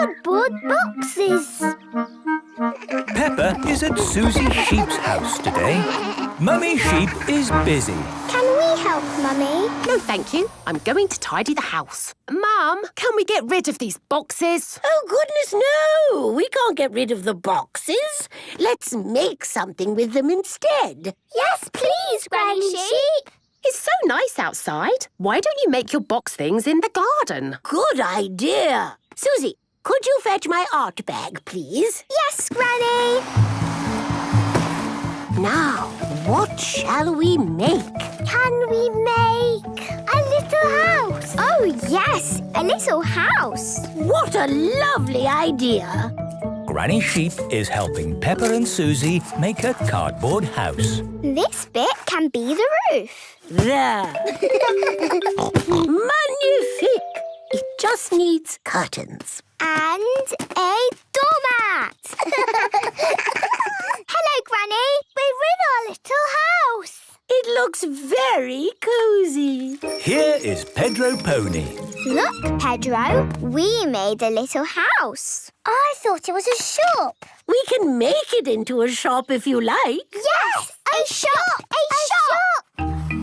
cardboard boxes. Peppa is at Susie Sheep's house today. Mummy Sheep is busy. Can we help, Mummy? No, thank you. I'm going to tidy the house. Mum, can we get rid of these boxes? Oh, goodness, no! We can't get rid of the boxes. Let's make something with them instead. Yes, please, Granny Sheep. It's so nice outside. Why don't you make your box things in the garden? Good idea. Susie, could you fetch my art bag, please? Yes, Granny. Now, what shall we make? Can we make a little house? Oh, yes, a little house. What a lovely idea. Granny Sheep is helping Peppa and Susie make a cardboard house. This bit can be the roof. There. Magnifique. It just needs curtains. And a doormat. Hello, Granny. We're in our little house. It looks very cosy. Here is Pedro Pony. Look, Pedro, we made a little house. I thought it was a shop. We can make it into a shop if you like. Yes, a shop! A shop!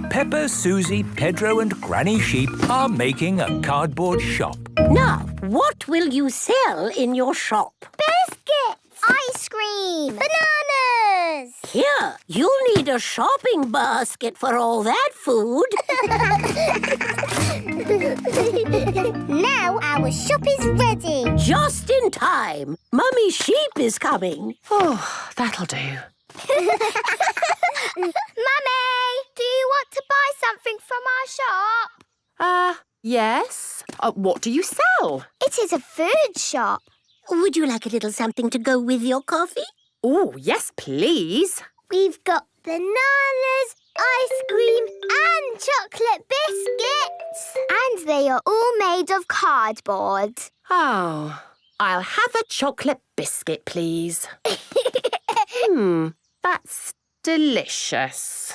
Peppa, Susie, Pedro and Granny Sheep are making a cardboard shop. Now, what will you sell in your shop? Biscuits! Ice cream! Bananas! Here, you'll need a shopping basket for all that food. Now our shop is ready. Just in time. Mummy Sheep is coming. Oh, that'll do. Mummy, do you want to buy something from our shop? Yes. What do you sell? It is a food shop. Would you like a little something to go with your coffee? Oh, yes, please. We've got bananas, ice cream and chocolate biscuits. And they are all made of cardboard. Oh, I'll have a chocolate biscuit, please. That's delicious.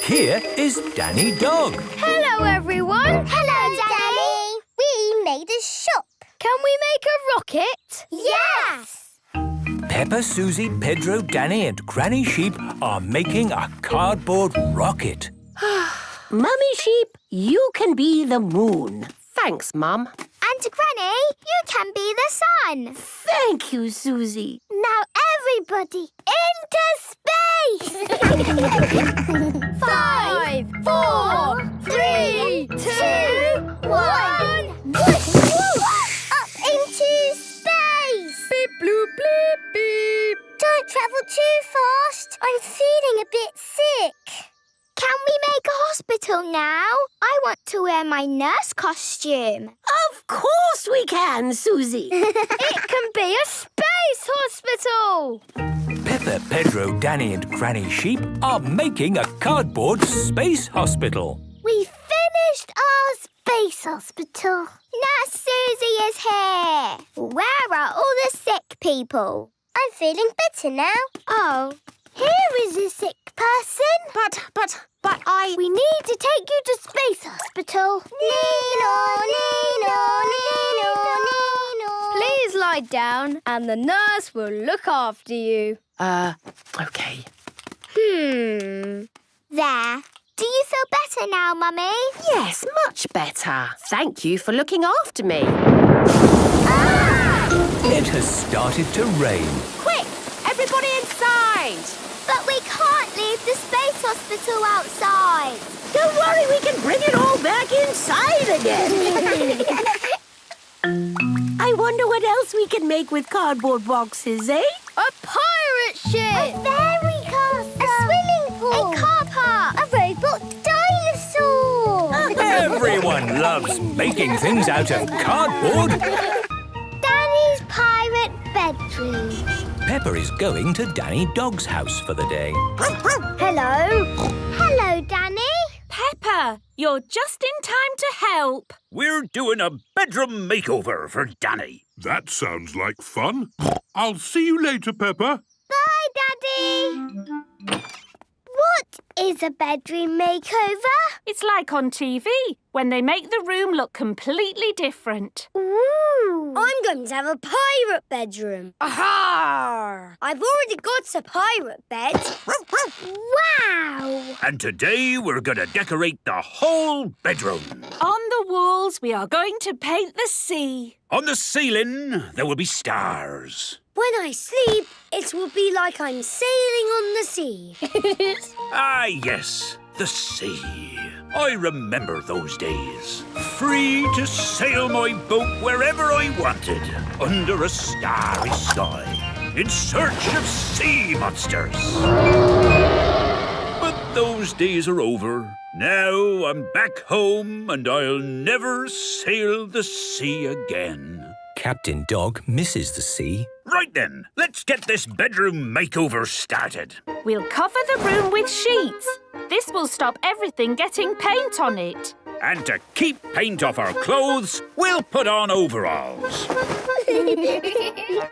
Here is Danny Dog. Hello, everyone. Hello, Danny. We made a shop. Can we make a rocket? Yes. Peppa, Susie, Pedro, Danny and Granny Sheep are making a cardboard rocket. Mummy Sheep, you can be the moon. Thanks, Mum. And Granny, you can be the sun. Thank you, Susie. Now everybody into space! 5, 4, 3, 2, 1. Whoosh, whoosh, up into space! Beep, bloop, bleep, beep. Don't travel too fast. I'm feeling a bit sick. Can we make a hospital now? I want to wear my nurse costume. Of course we can, Susie. It can be a space hospital. Peppa, Pedro, Danny and Granny Sheep are making a cardboard space hospital. We finished our space hospital. Nurse Susie is here. Where are all the sick people? I'm feeling better now. Oh, here is a sick person. But I... We need to take you to space hospital. Please lie down and the nurse will look after you. Okay. There. Do you feel better now, Mummy? Yes, much better. Thank you for looking after me. It has started to rain. Quick! Everybody inside! But we can't leave the space hospital outside. Don't worry, we can bring it all back inside again. I wonder what else we can make with cardboard boxes, eh? A pirate ship! Fairy castle. A swimming pool. A car park. A robot dinosaur. Everyone loves making things out of cardboard. Danny's pirate bedroom. Peppa is going to Danny Dog's house for the day. Hello. Hello, Danny. Peppa, you're just in time to help. We're doing a bedroom makeover for Danny. That sounds like fun. I'll see you later, Peppa. Bye, Daddy. What is a bedroom makeover? It's like on TV, when they make the room look completely different. Ooh. I'm going to have a pirate bedroom. Aha! I've already got a pirate bed. Wow! And today we're going to decorate the whole bedroom. On the walls, we are going to paint the sea. On the ceiling, there will be stars. When I sleep, it will be like I'm sailing on the sea. Ah, yes, the sea. I remember those days. Free to sail my boat wherever I wanted, under a starry sky, in search of sea monsters. But those days are over. Now I'm back home and I'll never sail the sea again. Captain Dog misses the sea. Right then, let's get this bedroom makeover started. We'll cover the room with sheets. This will stop everything getting paint on it. And to keep paint off our clothes, we'll put on overalls.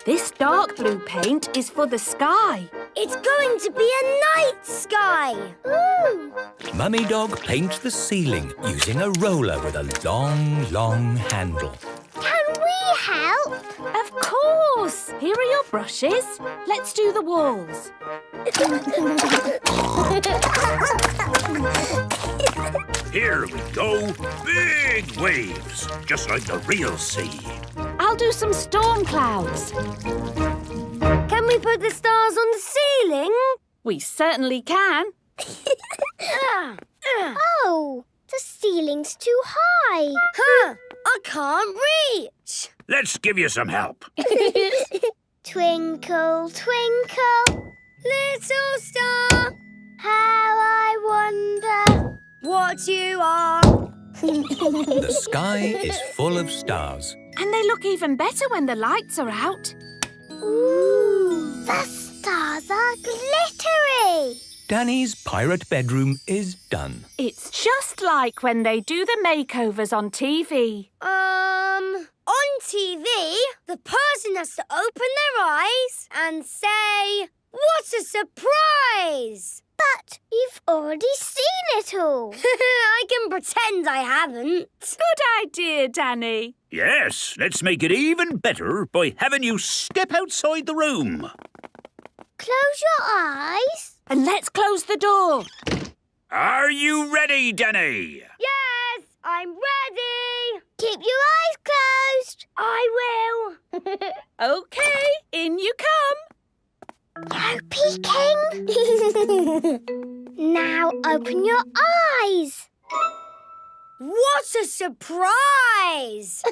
This dark blue paint is for the sky. It's going to be a night sky. Ooh! Mummy Dog paints the ceiling using a roller with a long, long handle. Can we help? Of course! Here are your brushes. Let's do the walls. Here we go. Big waves, just like the real sea. I'll do some storm clouds. Can we put the stars on the ceiling? We certainly can. Oh, the ceiling's too high. Huh, I can't reach. Let's give you some help. Twinkle, twinkle, little star, how I wonder what you are. The sky is full of stars. And they look even better when the lights are out. Ooh, the stars are glittery. Danny's pirate bedroom is done. It's just like when they do the makeovers on TV. On TV, the person has to open their eyes and say, "What a surprise!" But you've already seen it all. I can pretend I haven't. Good idea, Danny. Yes, let's make it even better by having you step outside the room. Close your eyes. And let's close the door. Are you ready, Danny? Yes, I'm ready. Keep your eyes closed. I will. OK, in you come. No peeking. Now open your eyes. What a surprise!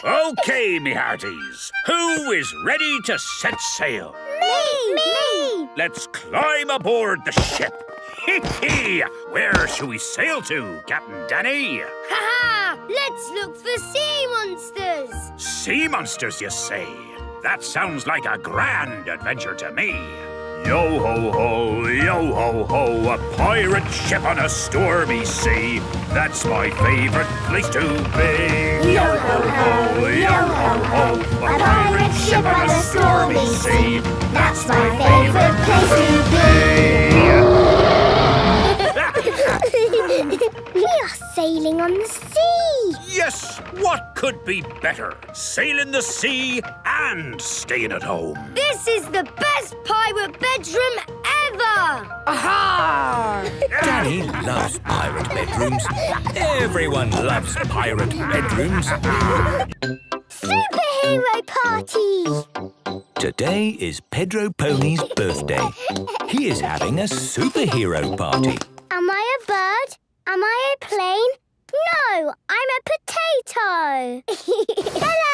OK, me hearties. Who is ready to set sail? Me! Let's climb aboard the ship. Hee-hee! Where shall we sail to, Captain Danny? Ha-ha! Let's look for sea monsters. Sea monsters, you say? That sounds like a grand adventure to me. Yo-ho-ho, yo-ho-ho, a pirate ship on a stormy sea. That's my favorite place to be. Yo-ho-ho, yo-ho-ho, a pirate ship on a stormy sea. That's my favorite place to be. We are sailing on the sea. Yes, what could be better? Sailing the sea and staying at home. This is the best pirate bedroom ever! Aha! Danny loves pirate bedrooms. Everyone loves pirate bedrooms. Superhero party! Today is Pedro Pony's birthday. He is having a superhero party. Am I a bird? Am I a plane? No, I'm a potato. Hello!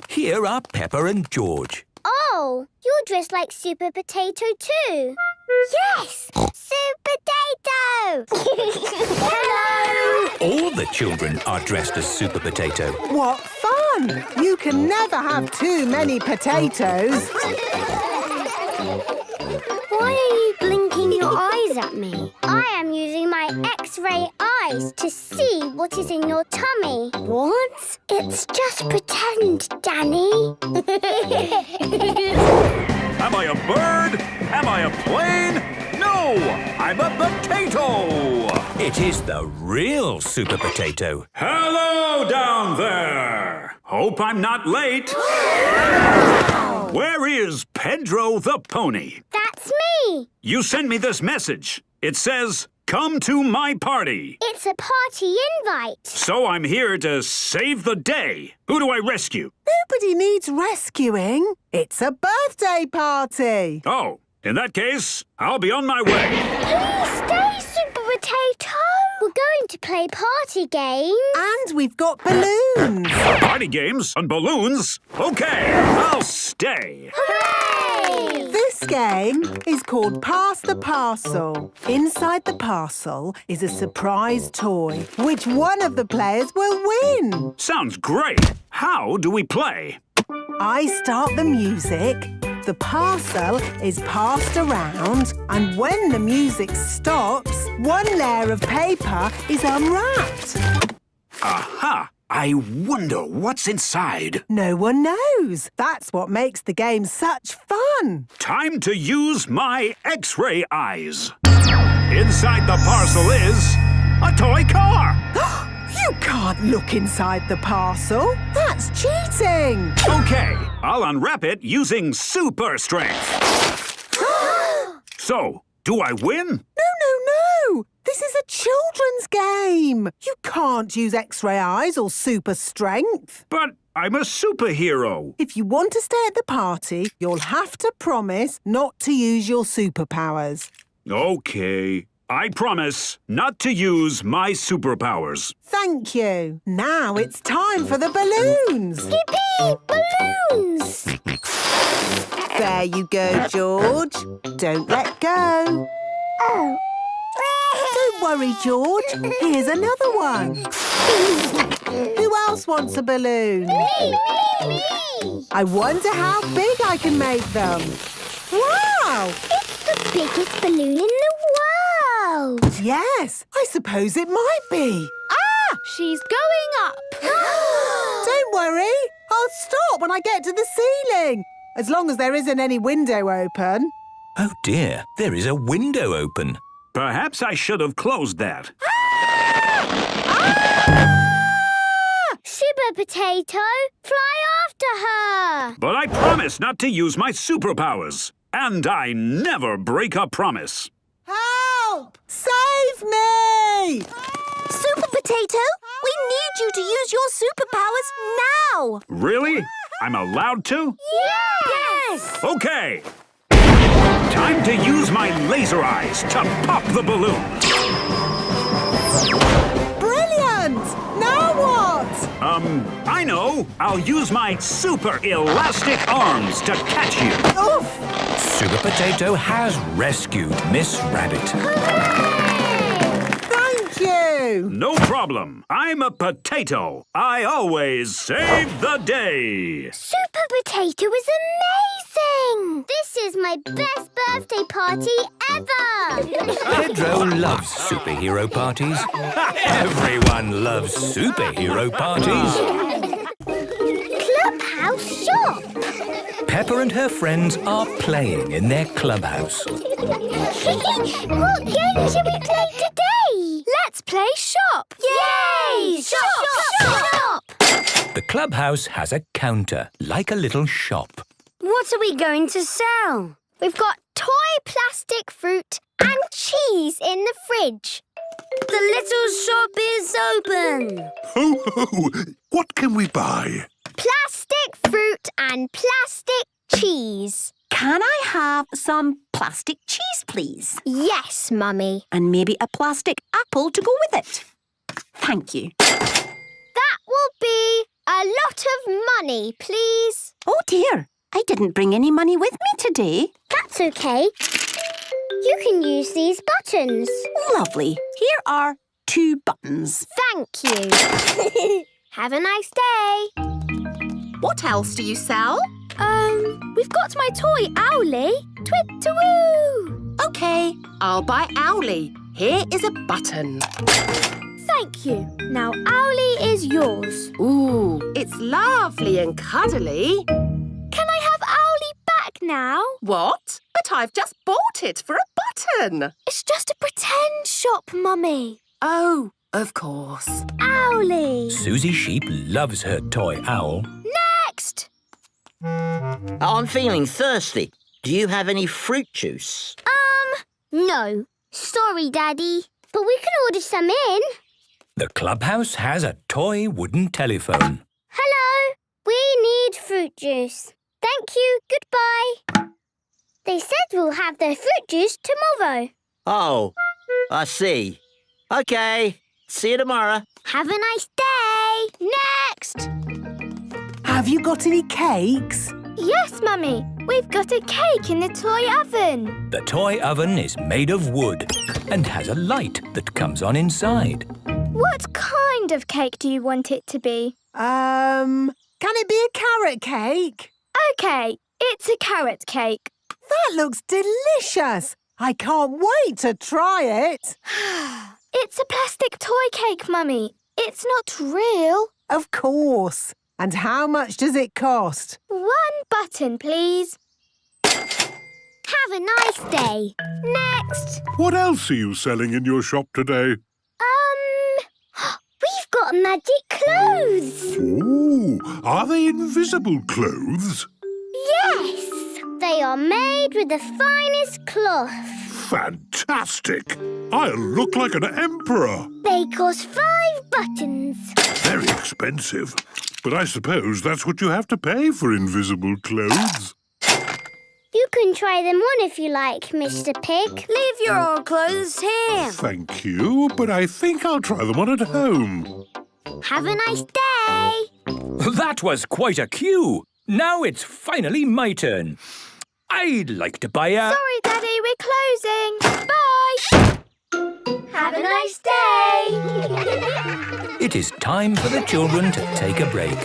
Here are Peppa and George. Oh, you're dressed like Super Potato too. Yes! Super Potato! Hello! All the children are dressed as Super Potato. What fun! You can never have too many potatoes. Why are you blinking your eyes at me? I am using my X-ray eyes to see what is in your tummy. What? It's just pretend, Danny. Am I a bird? Am I a plane? No, I'm a potato. It is the real Super Potato. Hello down there. Hope I'm not late. Where is Pedro the pony? That's me. You sent me this message. It says, "Come to my party." It's a party invite. So I'm here to save the day. Who do I rescue? Nobody needs rescuing. It's a birthday party. Oh, in that case, I'll be on my way. Please stay, Super Potato. We're going to play party games. And we've got balloons. Party games and balloons? Okay, I'll stay. Hooray! This game is called Pass the Parcel. Inside the parcel is a surprise toy. Which one of the players will win? Sounds great. How do we play? I start the music, the parcel is passed around, and when the music stops, one layer of paper is unwrapped. Aha! I wonder what's inside. No one knows. That's what makes the game such fun. Time to use my X-ray eyes. Inside the parcel is a toy car. You can't look inside the parcel. That's cheating. Okay, I'll unwrap it using super strength. So, do I win? No. This is a children's game. You can't use X-ray eyes or super strength. But I'm a superhero. If you want to stay at the party, you'll have to promise not to use your superpowers. Okay, I promise not to use my superpowers. Thank you. Now it's time for the balloons. Yippee! Balloons! There you go, George. Don't let go. Oh. Don't worry, George. Here's another one. Who else wants a balloon? Me! I wonder how big I can make them. Wow! It's the biggest balloon in the world. Yes, I suppose it might be. Ah! She's going up. Don't worry. I'll stop when I get to the ceiling. As long as there isn't any window open. Oh dear, there is a window open. Perhaps I should have closed that. Super Potato, fly after her. But I promise not to use my superpowers. And I never break a promise. Help! Save me! Super Potato, we need you to use your superpowers now. Really? I'm allowed to? Yes! Okay. Time to use my laser eyes to pop the balloon. Brilliant! Now what? I know. I'll use my super elastic arms to catch you. Oof! Super Potato has rescued Miss Rabbit. Thank you! No problem. I'm a potato. I always save the day. Super Potato is amazing! This is my best birthday party ever! Pedro loves superhero parties. Everyone loves superhero parties. Clubhouse Shop! Peppa and her friends are playing in their clubhouse. What game should we play today? Let's play shop. Yay! Shop! The clubhouse has a counter, like a little shop. What are we going to sell? We've got toy plastic fruit and cheese in the fridge. The little shop is open. Ho, ho! What can we buy? Plastic fruit and plastic cheese. Can I have some plastic cheese, please? Yes, Mummy. And maybe a plastic apple to go with it. Thank you. That will be a lot of money, please. Oh, dear. I didn't bring any money with me today. That's okay. You can use these buttons. Lovely. Here are 2 buttons. Thank you. Have a nice day. What else do you sell? We've got my toy Owlie. Twit-to-woo! OK, I'll buy Owlie. Here is a button. Thank you. Now Owlie is yours. Ooh, it's lovely and cuddly. Can I have Owlie back now? What? But I've just bought it for a button. It's just a pretend shop, Mummy. Oh, Of course. Owlie. Susie Sheep loves her toy owl. Next. I'm feeling thirsty. Do you have any fruit juice? No. Sorry, Daddy. But we can order some in. The clubhouse has a toy wooden telephone. Hello. We need fruit juice. Thank you. Goodbye. They said we'll have their fruit juice tomorrow. Oh, I see. OK. See you tomorrow. Have a nice day. Next. Have you got any cakes? Yes, Mummy. We've got a cake in the toy oven. The toy oven is made of wood and has a light that comes on inside. What kind of cake do you want it to be? Can it be a carrot cake? OK, it's a carrot cake. That looks delicious. I can't wait to try it. It's a plastic toy cake, Mummy. It's not real. Of course. And how much does it cost? 1 button, please. Have a nice day. Next. What else are you selling in your shop today? We've got magic clothes. Ooh, are they invisible clothes? Yes. They are made with the finest cloth. Fantastic! I'll look like an emperor. They cost 5 buttons. Very expensive. But I suppose that's what you have to pay for invisible clothes. You can try them on if you like, Mr. Pig. Leave your old clothes here. Thank you, but I think I'll try them on at home. Have a nice day. That was quite a queue. Now it's finally my turn. I'd like to buy a... Sorry, Daddy, we're closing. Bye. Have a nice day. It is time for the children to take a break.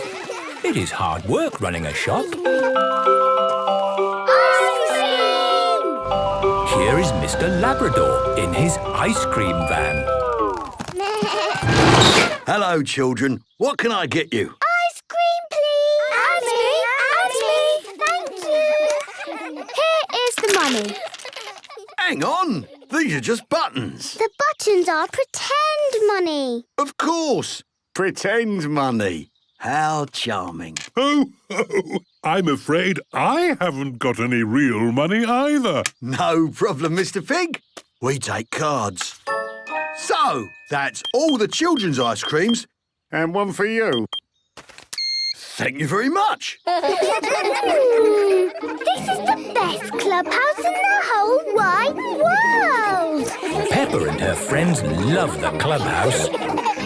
It is hard work running a shop. Ice cream! Here is Mr. Labrador in his ice cream van. Hello, children. What can I get you? Ice cream, please. Thank you. Here is the money. Hang on. These are just buttons. The buttons are pretend money. Of course. Pretend money. How charming. Oh, I'm afraid I haven't got any real money either. No problem, Mr. Pig. We take cards. So, that's all the children's ice creams. And one for you. Thank you very much. This is the best clubhouse in the whole wide world. Peppa and her friends love the clubhouse.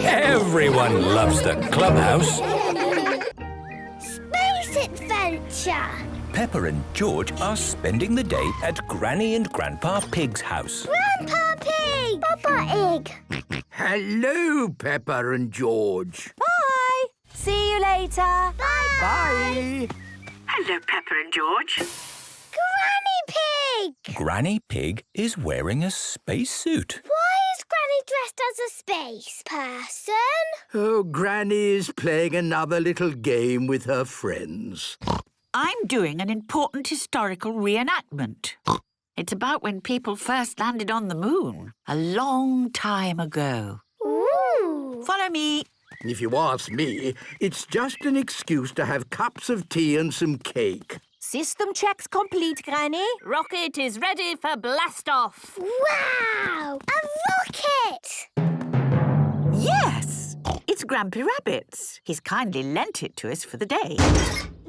Everyone loves the clubhouse. Space adventure. Peppa and George are spending the day at Granny and Grandpa Pig's house. Grandpa Pig. Papa Egg. Hello, Peppa and George. Bye. See you later. Bye. Bye. Hello, Peppa and George. Granny Pig. Granny Pig is wearing a spacesuit. Why is Granny dressed as a space person? Oh, Granny is playing another little game with her friends. I'm doing an important historical reenactment. It's about when people first landed on the moon, a long time ago. Ooh. Follow me. If you ask me, it's just an excuse to have cups of tea and some cake. System checks complete, Granny. Rocket is ready for blast-off. Wow! A rocket! Yes, it's Grampy Rabbit's. He's kindly lent it to us for the day.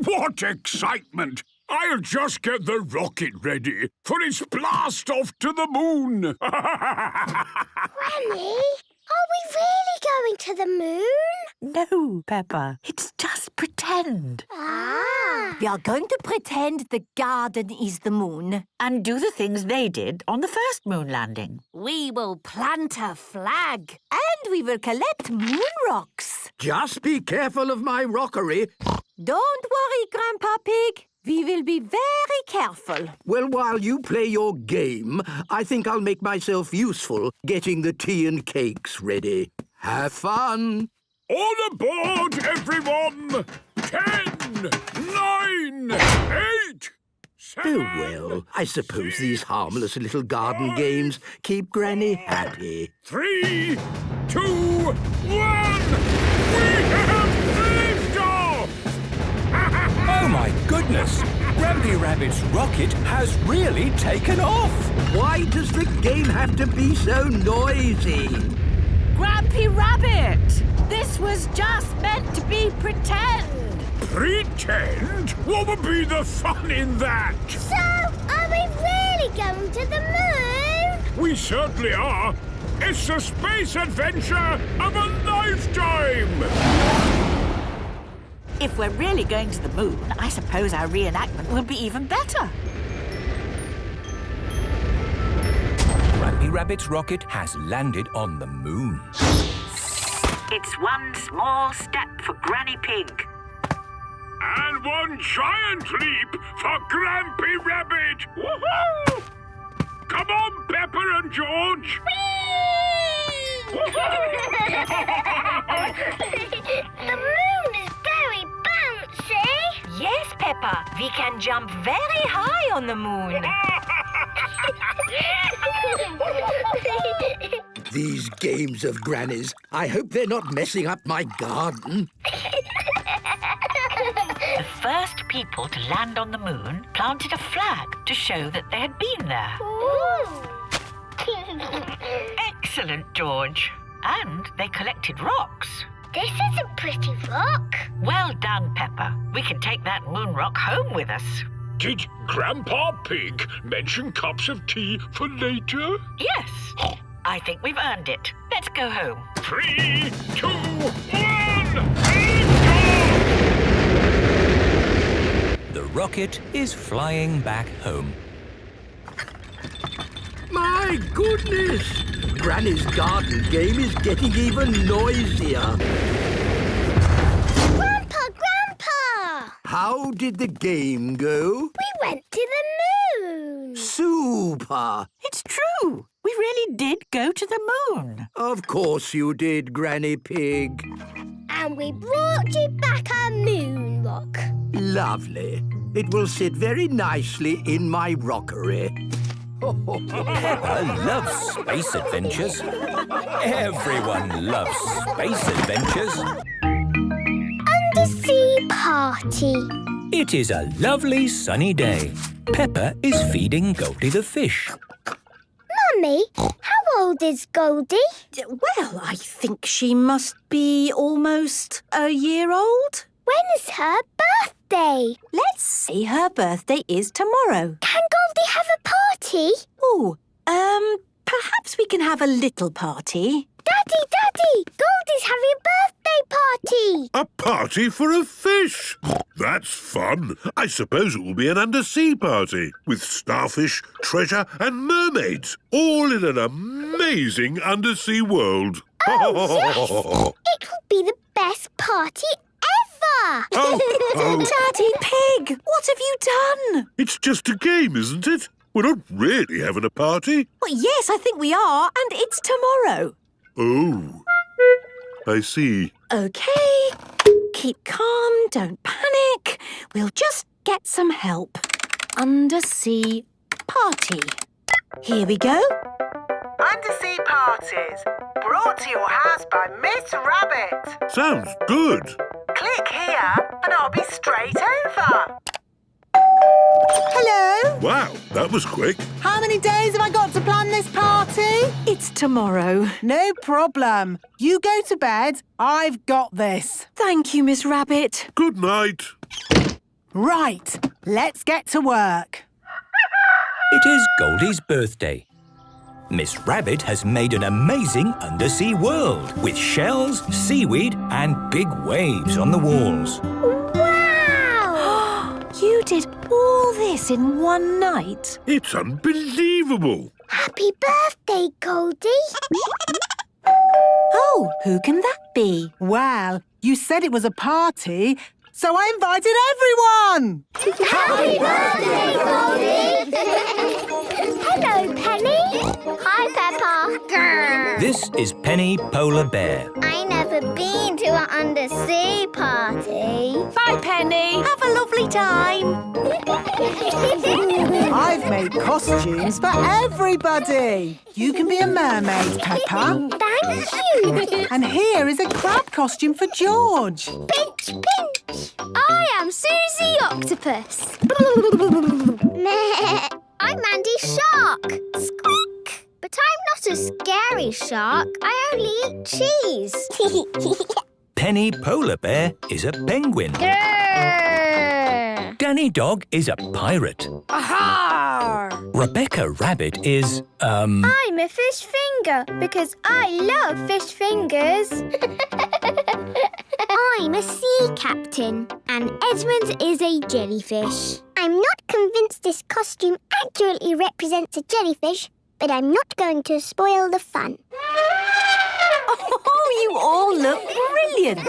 What excitement! I'll just get the rocket ready for its blast-off to the moon. Granny, are we really going to the moon? No, Peppa. It's just pretend. Ah! We are going to pretend the garden is the moon and do the things they did on the first moon landing. We will plant a flag. And we will collect moon rocks. Just be careful of my rockery. Don't worry, Grandpa Pig. We will be very careful. Well, while you play your game, I think I'll make myself useful getting the tea and cakes ready. Have fun! All aboard, everyone! 10, 9, 8, 7... Oh, well, I suppose these harmless little garden games keep Granny happy. 3, 2, 1! We have liftoff! Oh my goodness! Grampy Rabbit's rocket has really taken off! Why does the game have to be so noisy? Grampy Rabbit! This was just meant to be pretend. Pretend? What would be the fun in that? So, are we really going to the moon? We certainly are. It's the space adventure of a lifetime! If we're really going to the moon, I suppose our reenactment will be even better. Grampy Rabbit's rocket has landed on the moon. It's one small step for Granny Pig. And one giant leap for Grampy Rabbit! Woohoo! Come on, Peppa and George! The moon is very bouncy. Yes, Peppa. We can jump very high on the moon. These games of grannies. I hope they're not messing up my garden. The first people to land on the moon planted a flag to show that they had been there. Excellent, George. And they collected rocks. This is a pretty rock. Well done, Peppa. We can take that moon rock home with us. Did Grandpa Pig mention cups of tea for later? Yes. I think we've earned it. Let's go home. 3, 2, 1! The rocket is flying back home. My goodness! Granny's garden game is getting even noisier. Grandpa! How did the game go? We went to the moon. Super! It's true. We really did go to the moon. Of course you did, Granny Pig. And we brought you back a moon rock. Lovely. It will sit very nicely in my rockery. Peppa loves space adventures. Everyone loves space adventures. Undersea party. It is a lovely sunny day. Peppa is feeding Goldie the fish. Mummy, how old is Goldie? Well, I think she must be almost a year old. When is her birthday? Let's see, her birthday is tomorrow. Can Goldie have a party? Oh, perhaps we can have a little party. Daddy, Goldie's having a birthday party. A party for a fish? That's fun. I suppose it will be an undersea party with starfish, treasure and mermaids, all in an amazing undersea world. Oh, yes! It will be the best party ever! Daddy Pig, what have you done? It's just a game, isn't it? We're not really having a party. Well, yes, I think we are, and it's tomorrow. Oh, I see. OK, keep calm, don't panic. We'll just get some help. Undersea party. Here we go. Undersea parties, brought to your house by Miss Rabbit. Sounds good. Click here and I'll be straight over. Hello? Wow, that was quick. How many days have I got to plan this party? It's tomorrow. No problem. You go to bed. I've got this. Thank you, Miss Rabbit. Good night. Right, let's get to work. It is Goldie's birthday. Miss Rabbit has made an amazing undersea world with shells, seaweed and big waves on the walls. Wow! You did all this in one night? It's unbelievable. Happy birthday, Goldie. Oh, who can that be? Well, you said it was a party, so I invited everyone. Happy birthday, Goldie. Hello, Penny. Hi, Peppa. This is Penny Polar Bear. I never been to an undersea party. Bye, Penny. Have a lovely time. I've made costumes for everybody. You can be a mermaid, Peppa. Thank you. And here is a crab costume for George. Pinch, pinch. I am Susie Octopus. I'm Mandy Shark. Squeak. But I'm not a scary shark. I only eat cheese. Penny Polar Bear is a penguin. Grrr. Danny Dog is a pirate. Aha! Rebecca Rabbit is, I'm a fish finger because I love fish fingers. I'm a sea captain. And Edmund is a jellyfish. I'm not convinced this costume accurately represents a jellyfish, but I'm not going to spoil the fun. Oh, you all look brilliant.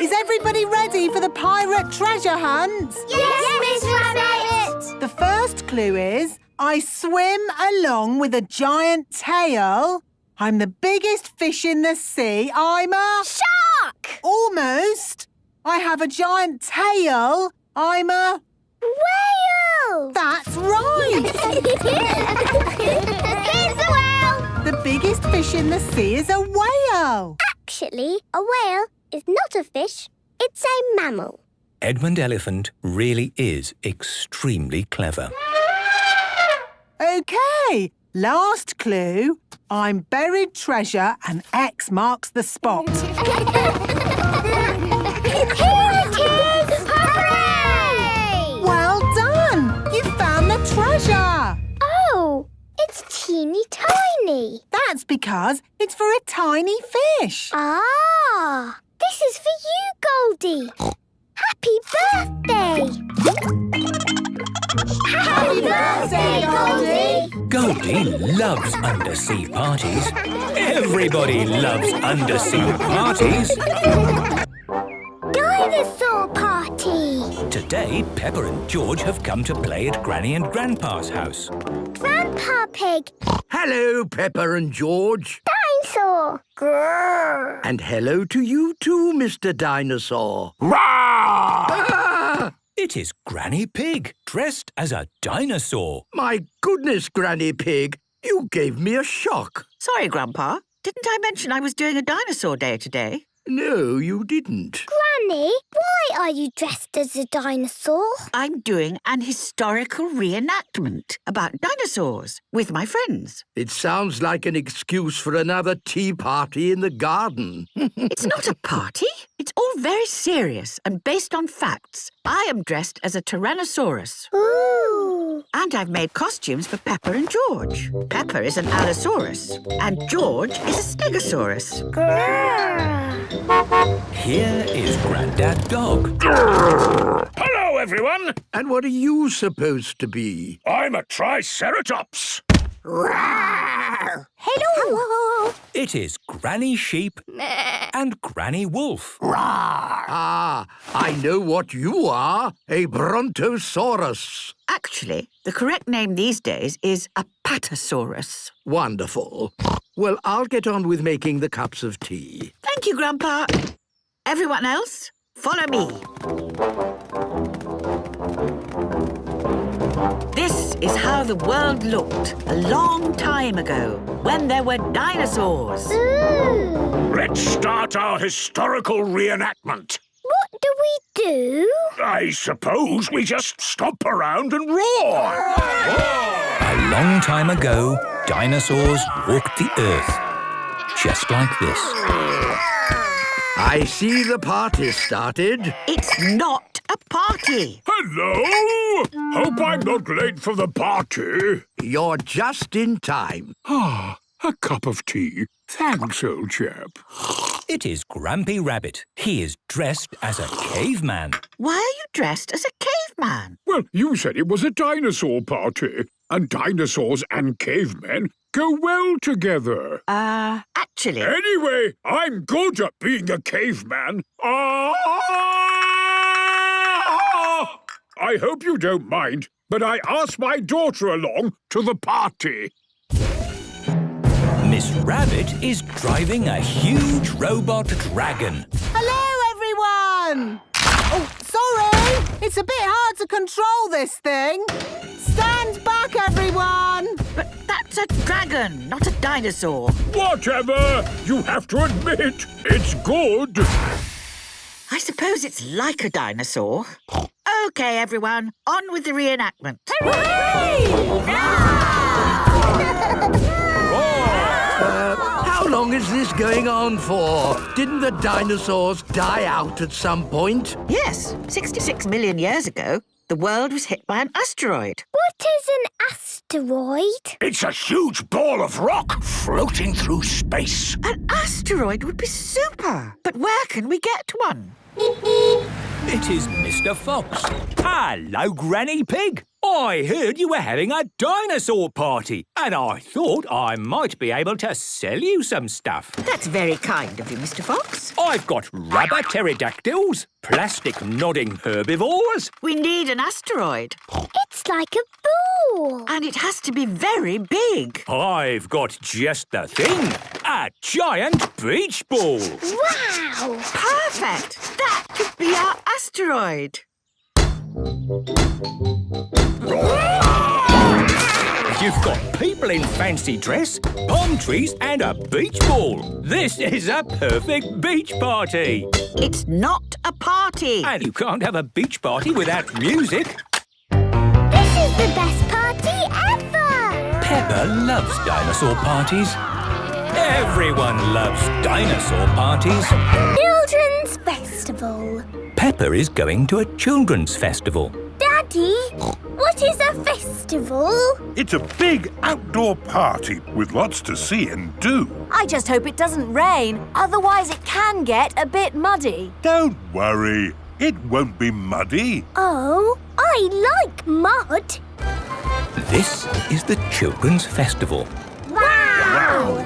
Is everybody ready for the pirate treasure hunt? Yes, Miss Rabbit! The first clue is, I swim along with a giant tail. I'm the biggest fish in the sea. I'm a... Shark! Almost. I have a giant tail. I'm a... Whale! That's right. Here's the whale! The biggest fish in the sea is a whale. Actually, a whale is not a fish. It's a mammal. Edmund Elephant really is extremely clever. OK, last clue. I'm buried treasure and X marks the spot. Here it is! Hooray! Well done! You found the treasure! Oh, it's teeny tiny. That's because it's for a tiny fish. Ah, this is for you, Goldie. Happy birthday! Happy birthday, Goldie! Goldie loves undersea parties. Everybody loves undersea parties. Dinosaur Party! Today, Peppa and George have come to play at Granny and Grandpa's house. Grandpa Pig! Hello, Peppa and George. Dinosaur! Grrr! And hello to you too, Mr. Dinosaur. It is Granny Pig, dressed as a dinosaur. My goodness, Granny Pig, you gave me a shock. Sorry, Grandpa. Didn't I mention I was doing a dinosaur day today? No, you didn't. Granny, why are you dressed as a dinosaur? I'm doing an historical reenactment about dinosaurs with my friends. It sounds like an excuse for another tea party in the garden. It's not a party. It's all very serious and based on facts. I am dressed as a Tyrannosaurus. Ooh! And I've made costumes for Peppa and George. Peppa is an Allosaurus and George is a Stegosaurus. Grrr! Here is Grandad Dog. Hello, everyone. And what are you supposed to be? I'm a Triceratops. Hello! It is Granny Sheep and Granny Wolf. Ah, I know what you are. A Brontosaurus. Actually, the correct name these days is a Patasaurus. Wonderful. Well, I'll get on with making the cups of tea. Thank you, Grandpa. Everyone else, follow me. This is how the world looked a long time ago, when there were dinosaurs. Ooh! Let's start our historical reenactment. What do we do? I suppose we just stomp around and roar. A long time ago, dinosaurs walked the earth. Just like this. I see the party started. It's not a party. Hello. Hope I'm not late for the party. You're just in time. Ah, a cup of tea. Thanks, old chap. It is Grampy Rabbit. He is dressed as a caveman. Why are you dressed as a caveman? Well, you said it was a dinosaur party, and dinosaurs and cavemen go well together. Actually... Anyway, I'm good at being a caveman. I hope you don't mind, but I asked my daughter along to the party. Miss Rabbit is driving a huge robot dragon. Hello, everyone! Oh, sorry! It's a bit hard to control this thing. Stand back, everyone! But that's a dragon, not a dinosaur. Whatever! You have to admit, it's good. I suppose it's like a dinosaur. OK, everyone, on with the reenactment. How long is this going on for? Didn't the dinosaurs die out at some point? Yes, 66 million years ago, the world was hit by an asteroid. What is an asteroid? It's a huge ball of rock floating through space. An asteroid would be super. But where can we get one? It is Mr. Fox. Hello, Granny Pig. I heard you were having a dinosaur party, and I thought I might be able to sell you some stuff. That's very kind of you, Mr. Fox. I've got rubber pterodactyls, plastic nodding herbivores. We need an asteroid. It's like a ball. And it has to be very big. I've got just the thing. A giant beach ball. Wow! Perfect. That could be our asteroid. You've got people in fancy dress, palm trees and a beach ball. This is a perfect beach party. It's not a party. And you can't have a beach party without music. This is the best party ever! Peppa loves dinosaur parties. Everyone loves dinosaur parties. Children's Festival. Peppa is going to a children's festival. Daddy, what is a festival? It's a big outdoor party with lots to see and do. I just hope it doesn't rain, otherwise it can get a bit muddy. Don't worry, it won't be muddy. Oh, I like mud. This is the children's festival. Wow!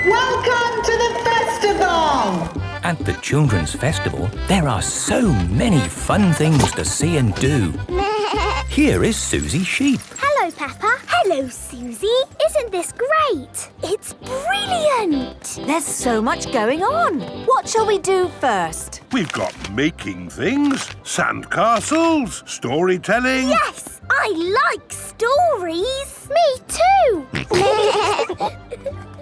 Welcome to the festival! At the children's festival, there are so many fun things to see and do. Here is Susie Sheep. Hello, Peppa. Hello, Susie. Isn't this great? It's brilliant. There's so much going on. What shall we do first? We've got making things, sandcastles, storytelling. Yes, I like stories. Me too.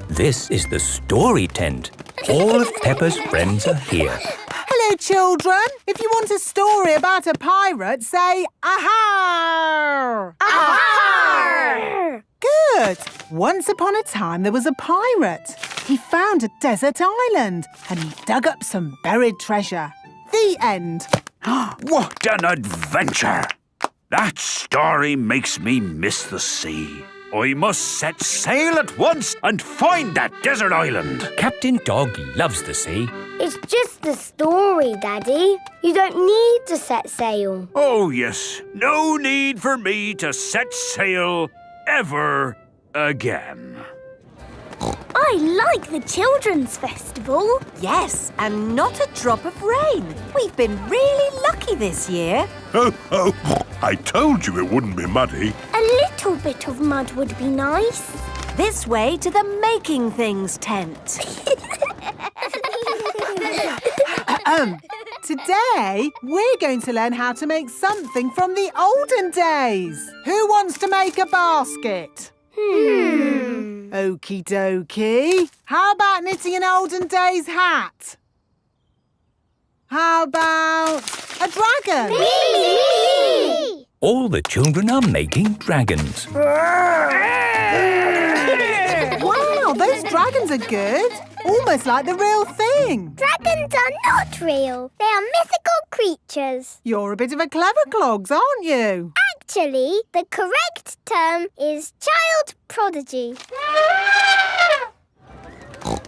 This is the story tent. All of Peppa's friends are here. Hello, children. If you want a story about a pirate, say aha! Aha! Good. Once upon a time, there was a pirate. He found a desert island and he dug up some buried treasure. The end. What an adventure! That story makes me miss the sea. I must set sail at once and find that desert island. Captain Dog loves the sea. It's just the story, Daddy. You don't need to set sail. Oh, yes. No need for me to set sail ever again. I like the Children's Festival. Yes, and not a drop of rain. We've been really lucky this year. Oh, I told you it wouldn't be muddy. A little bit of mud would be nice. This way to the making things tent. Today, we're going to learn how to make something from the olden days. Who wants to make a basket? Okie dokie. How about knitting an olden days hat? How about a dragon? Me! All the children are making dragons. Wow, those dragons are good. Almost like the real thing. Dragons are not real. They are mythical creatures. You're a bit of a clever clogs, aren't you? Actually, the correct term is child prodigy.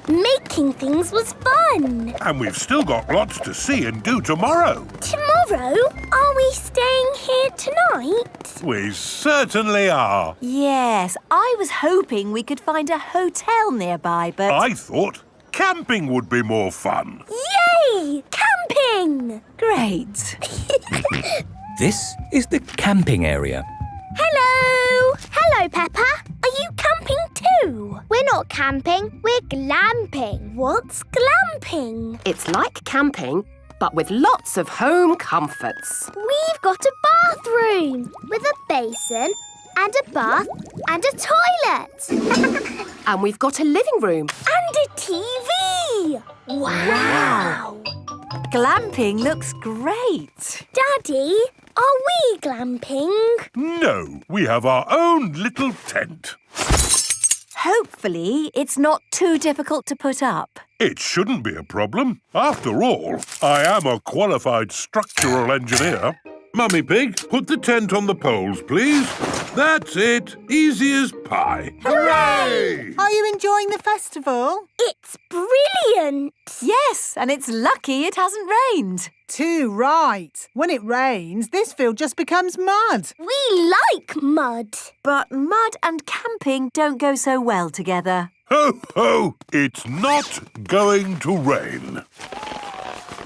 Making things was fun. And we've still got lots to see and do tomorrow. Tomorrow? Are we staying here tonight? We certainly are. Yes, I was hoping we could find a hotel nearby, but... I thought camping would be more fun. Yay! Camping! Great. This is the camping area. Hello! Hello, Peppa. Are you camping too? We're not camping, we're glamping. What's glamping? It's like camping, but with lots of home comforts. We've got a bathroom with a basin and a bath and a toilet. And we've got a living room. And a TV. Wow. Glamping looks great. Daddy, are we glamping? No, we have our own little tent. Hopefully, it's not too difficult to put up. It shouldn't be a problem. After all, I am a qualified structural engineer. Mummy Pig, put the tent on the poles, please. That's it. Easy as pie. Hooray! Are you enjoying the festival? It's brilliant. Yes, and it's lucky it hasn't rained. Too right. When it rains, this field just becomes mud. We like mud. But mud and camping don't go so well together. Ho, ho! It's not going to rain.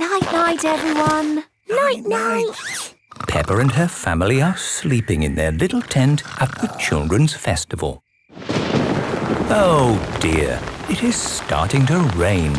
Night-night, everyone. Night-night. Peppa and her family are sleeping in their little tent at the children's festival. Oh dear, it is starting to rain.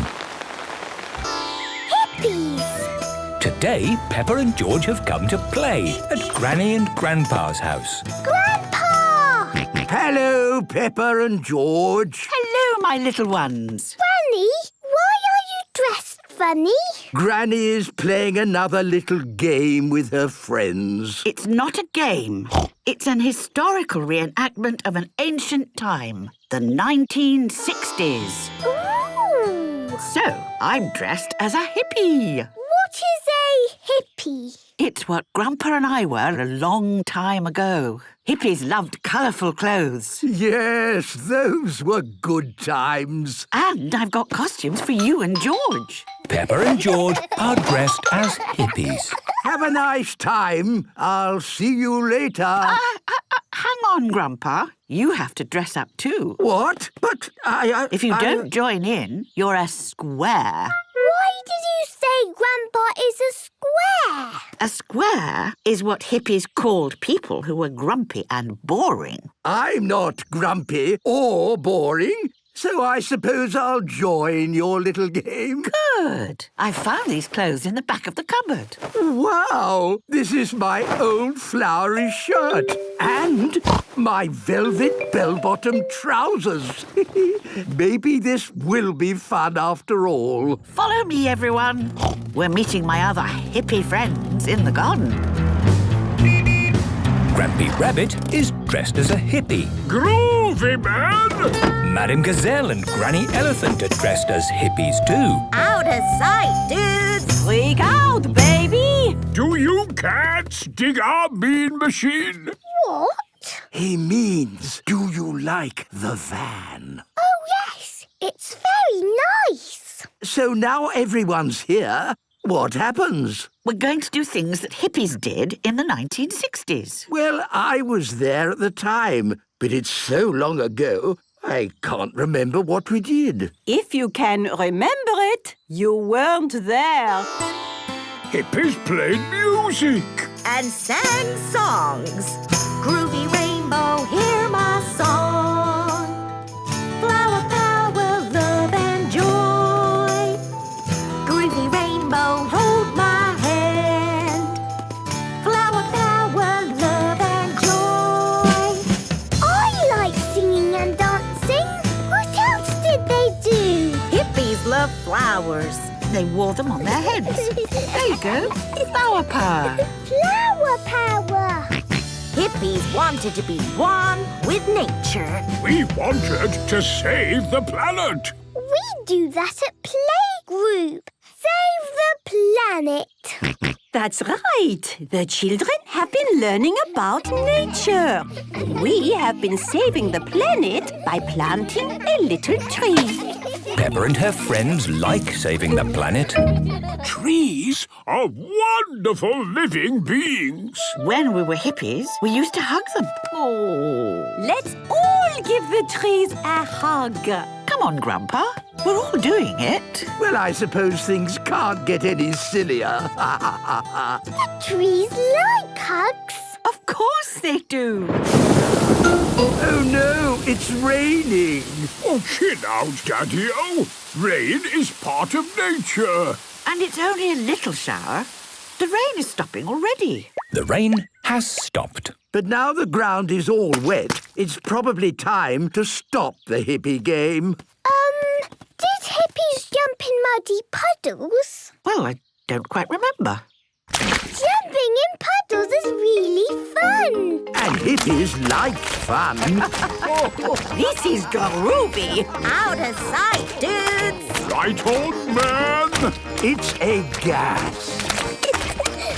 Hippies. Today, Peppa and George have come to play at Granny and Grandpa's house. Grandpa! Hello, Peppa and George. Hello, my little ones. Granny, why are you dressed funny? Granny is playing another little game with her friends. It's not a game. It's an historical reenactment of an ancient time, the 1960s. Ooh. So, I'm dressed as a hippie. What is a hippie? It's what Grandpa and I were a long time ago. Hippies loved colourful clothes. Yes, those were good times. And I've got costumes for you and George. Peppa and George are dressed as hippies. Have a nice time. I'll see you later. Hang on, Grandpa. You have to dress up too. What? But If you don't join in, you're a square. Why did you say Grandpa is a square? A square is what hippies called people who were grumpy and boring. I'm not grumpy or boring, so I suppose I'll join your little game. Good. I found these clothes in the back of the cupboard. Wow! This is my old flowery shirt and my velvet bell-bottom trousers. Maybe this will be fun after all. Follow me, everyone. We're meeting my other hippie friends in the garden. Grampy Rabbit is dressed as a hippie. Groovy, man! Madam Gazelle and Granny Elephant are dressed as hippies too. Out of sight, dudes! Freak out, baby! Do you cats dig our bean machine? What? He means, do you like the van? Oh, yes. It's very nice. So now everyone's here. What happens? We're going to do things that hippies did in the 1960s. Well, I was there at the time, but it's so long ago, I can't remember what we did. If you can remember it, you weren't there. Hippies played music. And sang songs. Groovy rainbow, hear my song. Flower power, love and joy. Groovy rainbow, hold my hand. Flower power, love and joy. I like singing and dancing. What else did they do? Hippies love flowers. They wore them on their heads. There you go. Flower power. Flower power. Hippies wanted to be one with nature. We wanted to save the planet. We do that at playgroup. Save the planet. That's right. The children have been learning about nature. We have been saving the planet by planting a little tree. Peppa and her friends like saving the planet. Trees are wonderful living beings. When we were hippies, we used to hug them. Oh. Let's all give the trees a hug. Come on, Grandpa. We're all doing it. Well, I suppose things can't get any sillier. Trees like hugs. Of course they do. Oh no, it's raining. Oh, chill out, Daddy-o. Rain is part of nature. And it's only a little shower. The rain is stopping already. The rain has stopped. But now the ground is all wet, it's probably time to stop the hippie game. Did hippies jump in muddy puddles? Well, I don't quite remember. Jumping in puddles is really fun. And hippies like fun. This is groovy. Out of sight, dudes. Right on, man! It's a gas.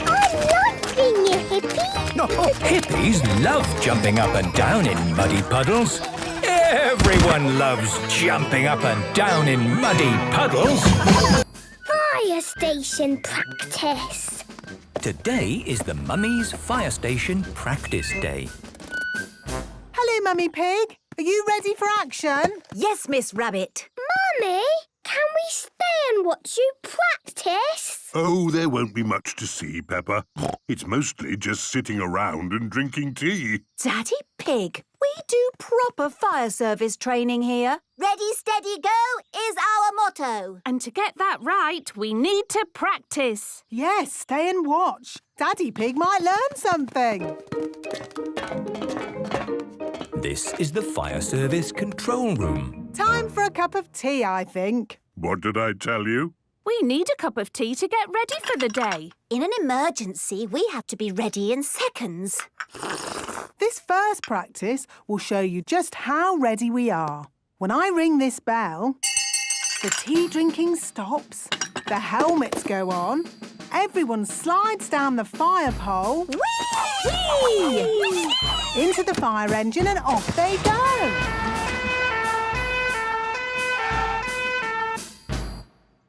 I like being a hippie. Hippies love jumping up and down in muddy puddles. Everyone loves jumping up and down in muddy puddles. Fire station practice. Today is the Mummy's Fire Station Practice Day. Hello, Mummy Pig. Are you ready for action? Yes, Miss Rabbit. Mummy, can we stay and watch you practice? Oh, there won't be much to see, Peppa. It's mostly just sitting around and drinking tea. Daddy Pig, we do proper fire service training here. Ready, steady, go is our motto. And to get that right, we need to practice. Yes, stay and watch. Daddy Pig might learn something. This is the Fire Service Control Room. Time for a cup of tea, I think. What did I tell you? We need a cup of tea to get ready for the day. In an emergency, we have to be ready in seconds. This first practice will show you just how ready we are. When I ring this bell, the tea drinking stops, the helmets go on, everyone slides down the fire pole, whee! Into the fire engine and off they go.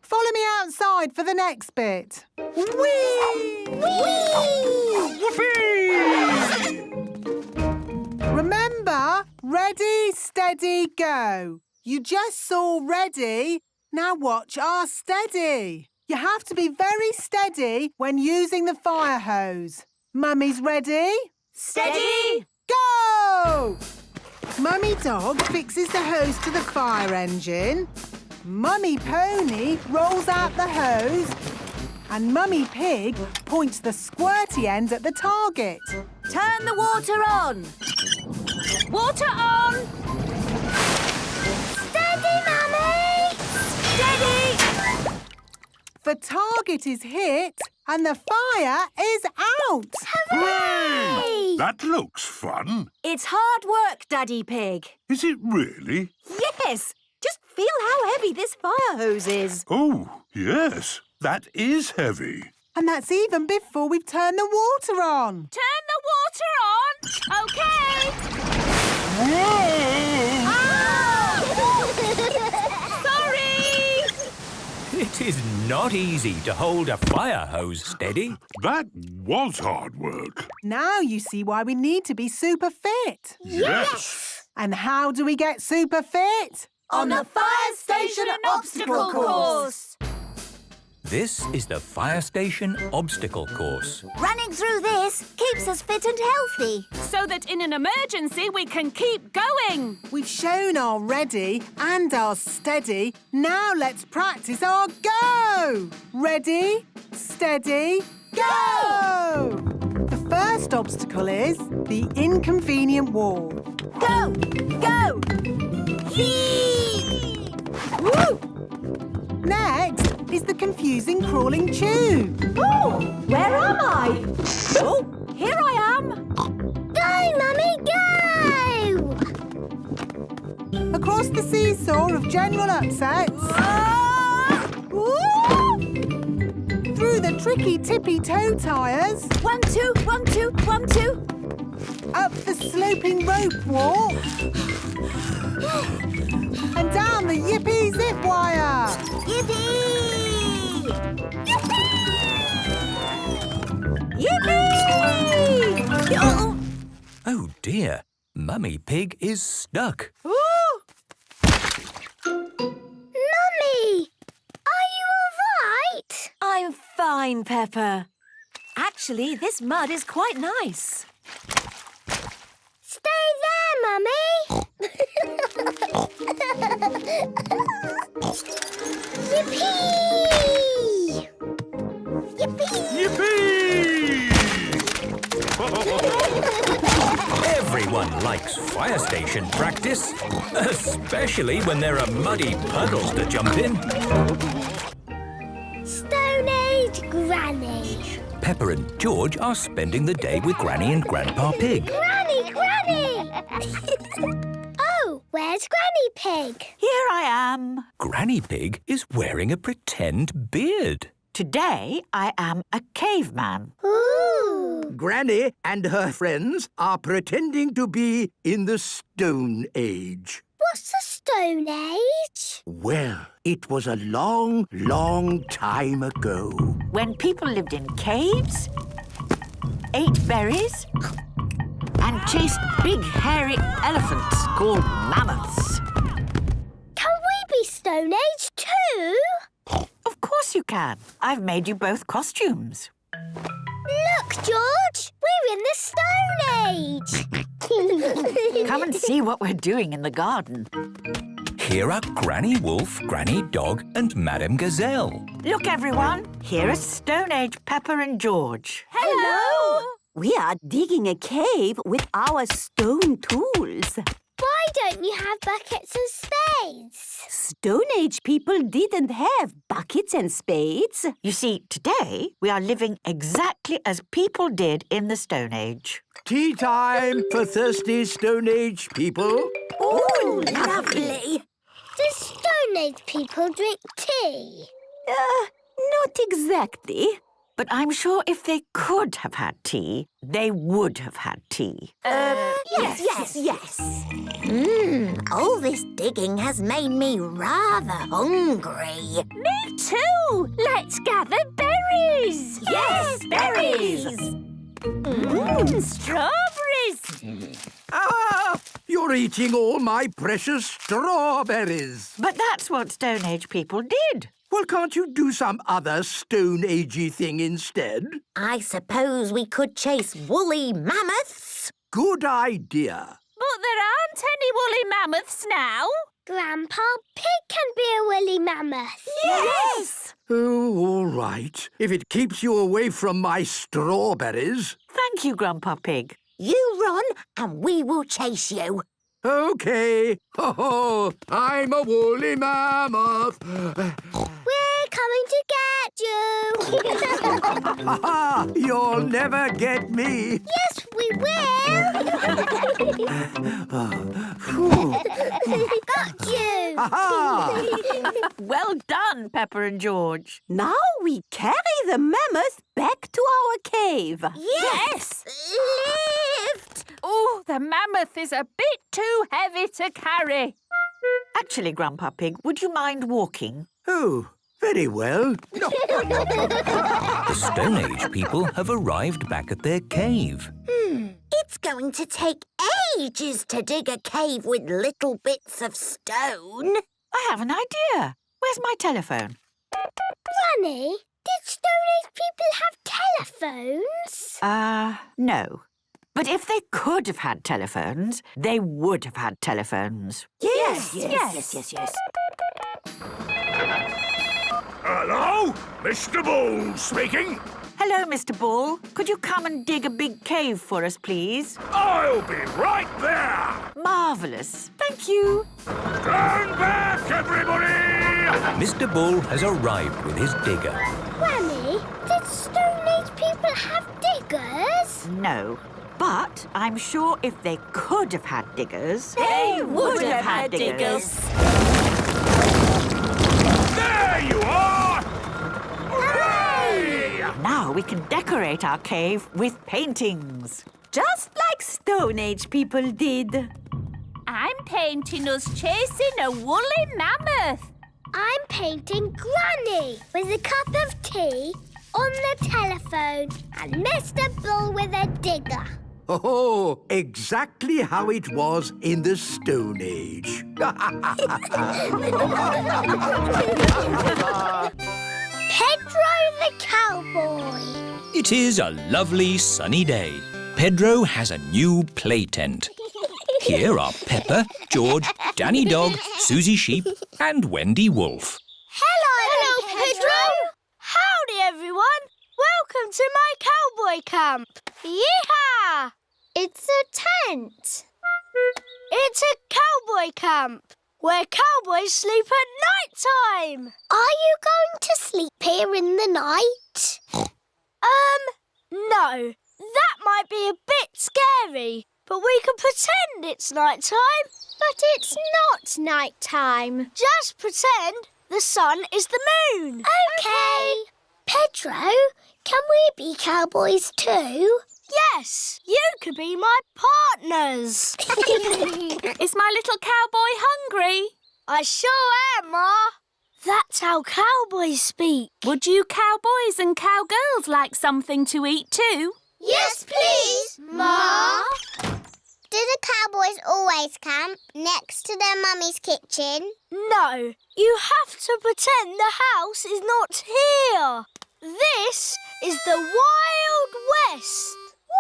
Follow me outside for the next bit. Whee! Whoopee! Remember, ready, steady, go. You just saw ready, now watch our steady. You have to be very steady when using the fire hose. Mummy's ready? Steady! Go! Mummy Dog fixes the hose to the fire engine. Mummy Pony rolls out the hose. And Mummy Pig points the squirty end at the target. Turn the water on. Water on! Steady, Mummy! Steady! The target is hit and the fire is out. Hooray! That looks fun. It's hard work, Daddy Pig. Is it really? Yes! Just feel how heavy this fire hose is. Oh, yes. That is heavy. And that's even before we've turned the water on. Turn the water on! OK! Sorry! It is not easy to hold a fire hose steady. That was hard work. Now you see why we need to be super fit. Yes! And how do we get super fit? On the Fire Station Obstacle Course. This is the Fire Station Obstacle Course. Running through this keeps us fit and healthy. So that in an emergency we can keep going. We've shown our ready and our steady. Now let's practice our go. Ready, steady, go! The first obstacle is the inconvenient wall. Go! Go! Hee! Woo! Next is the confusing crawling tube. Oh, where am I? Oh, here I am. Go, Mummy, go! Across the seesaw of general upsets. Through the tricky tippy-toe tires. 1, 2, 1, 2, 1, 2. Up the sloping rope walk. And down the yippee zip wire. Yippee! Yippee! Oh. Oh dear, Mummy Pig is stuck. Mummy, are you all right? I'm fine, Peppa. Actually, this mud is quite nice. Stay there, Mummy. Yippee! Yippee! Yippee! Everyone likes fire station practice, especially when there are muddy puddles to jump in. Stone Age Granny. Peppa and George are spending the day with Granny and Grandpa Pig. Granny! Oh, where's Granny Pig? Here I am. Granny Pig is wearing a pretend beard. Today I am a caveman. Ooh. Granny and her friends are pretending to be in the Stone Age. What's the Stone Age? Well, it was a long, long time ago. When people lived in caves, ate berries, and chased big hairy elephants called mammoths. Can we be Stone Age too? Of course you can. I've made you both costumes. Look, George, we're in the Stone Age. Come and see what we're doing in the garden. Here are Granny Wolf, Granny Dog and Madame Gazelle. Look, everyone. Here are Stone Age Peppa and George. Hello! We are digging a cave with our stone tools. Why don't you have buckets and spades? Stone Age people didn't have buckets and spades. You see, today we are living exactly as people did in the Stone Age. Tea time for thirsty Stone Age people. Oh, lovely. Do Stone Age people drink tea? Not exactly. But I'm sure if they could have had tea, they would have had tea. Yes. All this digging has made me rather hungry. Me too! Let's gather berries! Yes, berries! Strawberries! Ah! You're eating all my precious strawberries. But that's what Stone Age people did. Well, can't you do some other Stone Agey thing instead? I suppose we could chase woolly mammoths. Good idea. But there aren't any woolly mammoths now. Grandpa Pig can be a woolly mammoth. Yes! Oh, all right. If it keeps you away from my strawberries. Thank you, Grandpa Pig. You run and we will chase you. OK. Ho-ho! I'm a woolly mammoth. We're coming to get you. Ha-ha! You'll never get me. Yes, we will. Got you. Ha-ha! Well done, Peppa and George. Now we carry the mammoth back to our cave. Yes. Lift. Oh, the mammoth is a bit too heavy to carry. Actually, Grandpa Pig, would you mind walking? Oh, very well. The Stone Age people have arrived back at their cave. It's going to take ages to dig a cave with little bits of stone. I have an idea. Where's my telephone? Granny, did Stone Age people have telephones? No. But if they could have had telephones, they would have had telephones. Yes. Hello? Mr. Bull speaking. Hello, Mr. Bull. Could you come and dig a big cave for us, please? I'll be right there. Marvellous. Thank you. Stand back, everybody! Mr. Bull has arrived with his digger. Granny, did Stone Age people have diggers? No. But I'm sure if they could have had diggers, They would have had diggers. There you are! Hooray! now we can decorate our cave with paintings. Just like Stone Age people did. I'm painting us chasing a woolly mammoth. I'm painting Granny with a cup of tea on the telephone and Mr. Bull with a digger. Oh, exactly how it was in the Stone Age. Pedro the Cowboy. It is a lovely sunny day. Pedro has a new play tent. Here are Peppa, George, Danny Dog, Susie Sheep and Wendy Wolf. Hello, Pedro. Howdy, everyone. Welcome to my cowboy camp. Yeehaw! It's a tent? It's a cowboy camp where cowboys sleep at night time. Are you going to sleep here in the night? No. That might be a bit scary, but we can pretend it's night time. But it's not night time. Just pretend the sun is the moon. OK. Pedro, can we be cowboys too? Yes, you could be my partners. Is my little cowboy hungry? I sure am, Ma. That's how cowboys speak. Would you cowboys and cowgirls like something to eat too? Yes, please, Ma. Do the cowboys always camp next to their mummy's kitchen? No, you have to pretend the house is not here. This is the Wild West.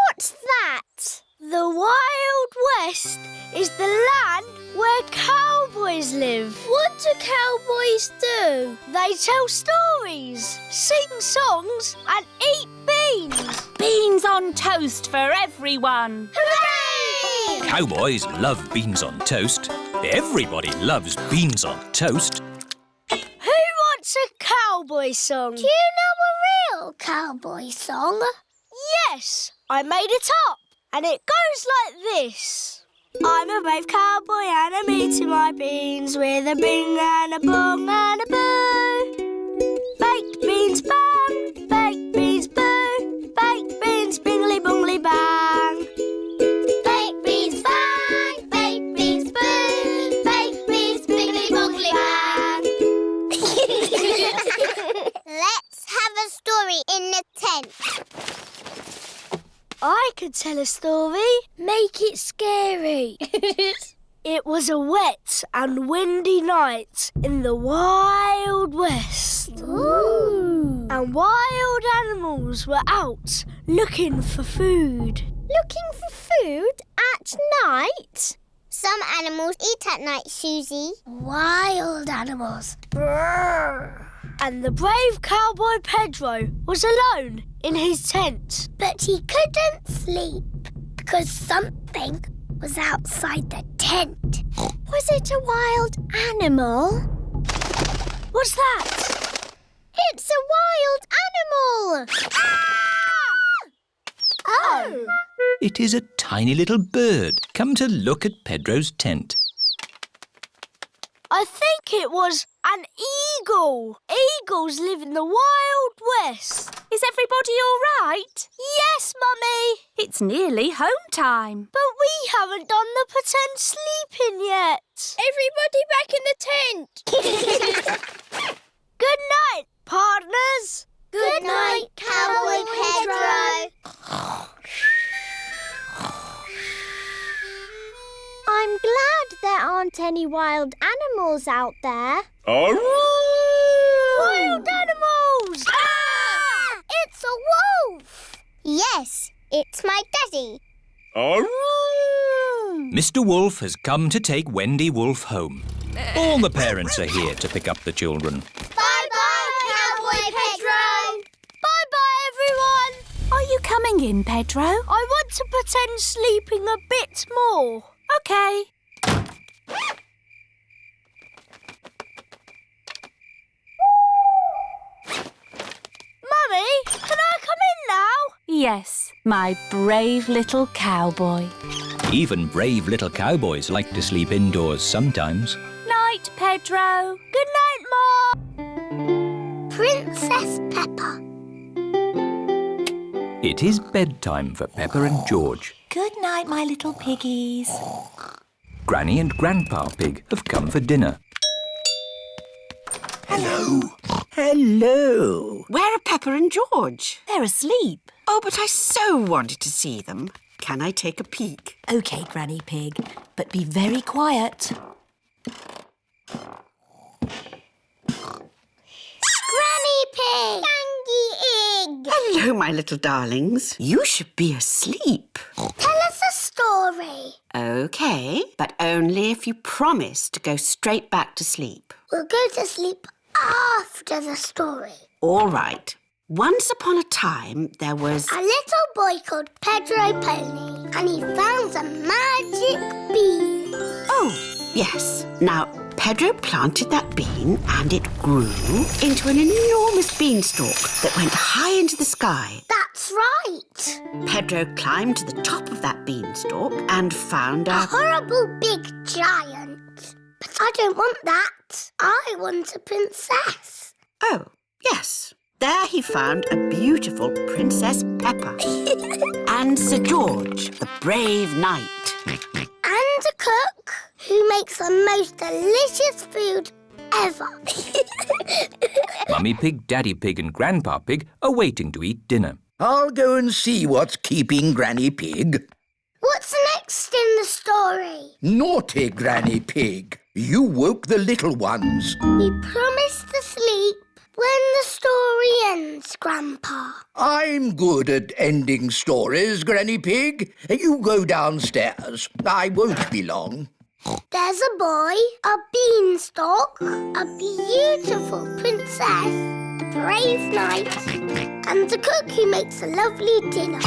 What's that? The Wild West is the land where cowboys live. What do cowboys do? They tell stories, sing songs and eat beans. Beans on toast for everyone. Hooray! Cowboys love beans on toast. Everybody loves beans on toast. Who wants a cowboy song? Do you know a real cowboy song? Yes, I made it up, and it goes like this. I'm a brave cowboy and I'm eating my beans with a bing and a bong and a boo. Baked beans bang, baked beans boo, baked beans bingly bongly bang. Baked beans bang, baked beans boo, baked beans bingly bongly bang. Let's have a story in the tent. I could tell a story. Make it scary. It was a wet and windy night in the Wild West. Ooh. And wild animals were out looking for food. Looking for food at night? Some animals eat at night, Susie. Wild animals. Brrr. And the brave Cowboy Pedro was alone in his tent. But he couldn't sleep because something was outside the tent. Was it a wild animal? What's that? It's a wild animal! Ah! Oh! It is a tiny little bird come to look at Pedro's tent. I think it was an eagle. Eagles live in the Wild West. Is everybody all right? Yes, Mummy. It's nearly home time. But we haven't done the pretend sleeping yet. Everybody back in the tent. Good night, partners. Good night, Cowboy Pedro. I'm glad there aren't any wild animals out there. Wild animals! Ah! It's a wolf! Yes, it's my daddy. Mr. Wolf has come to take Wendy Wolf home. All the parents are here to pick up the children. Bye-bye, Cowboy Pedro! Bye-bye, everyone! Are you coming in, Pedro? I want to pretend sleeping a bit more. OK. Mummy, can I come in now? Yes, my brave little cowboy. Even brave little cowboys like to sleep indoors sometimes. Night, Pedro. Good night, Ma. Princess Peppa. It is bedtime for Peppa and George. Good night, my little piggies. Granny and Grandpa Pig have come for dinner. Hello. Hello. Where are Peppa and George? They're asleep. Oh, but I so wanted to see them. Can I take a peek? OK, Granny Pig, but be very quiet. Granny Pig! Gangy Egg! Hello, my little darlings. You should be asleep. Tell us a story. OK, but only if you promise to go straight back to sleep. We'll go to sleep after the story. All right. Once upon a time, there was... a little boy called Pedro Pony, and he found finds a magic bean. Oh, yes. Now, Pedro planted that bean and it grew into an enormous beanstalk that went high into the sky. That's right. Pedro climbed to the top of that beanstalk and found A horrible big giant. But I don't want that. I want a princess. Oh, yes. There he found a beautiful Princess Peppa and Sir George, the brave knight. And a cook who makes the most delicious food ever. Mummy Pig, Daddy Pig and Grandpa Pig are waiting to eat dinner. I'll go and see what's keeping Granny Pig. What's next in the story? Naughty Granny Pig. You woke the little ones. We promised to sleep when the story ends, Grandpa. I'm good at ending stories, Granny Pig. You go downstairs. I won't be long. There's a boy, a beanstalk, a beautiful princess, a brave knight, and a cook who makes a lovely dinner.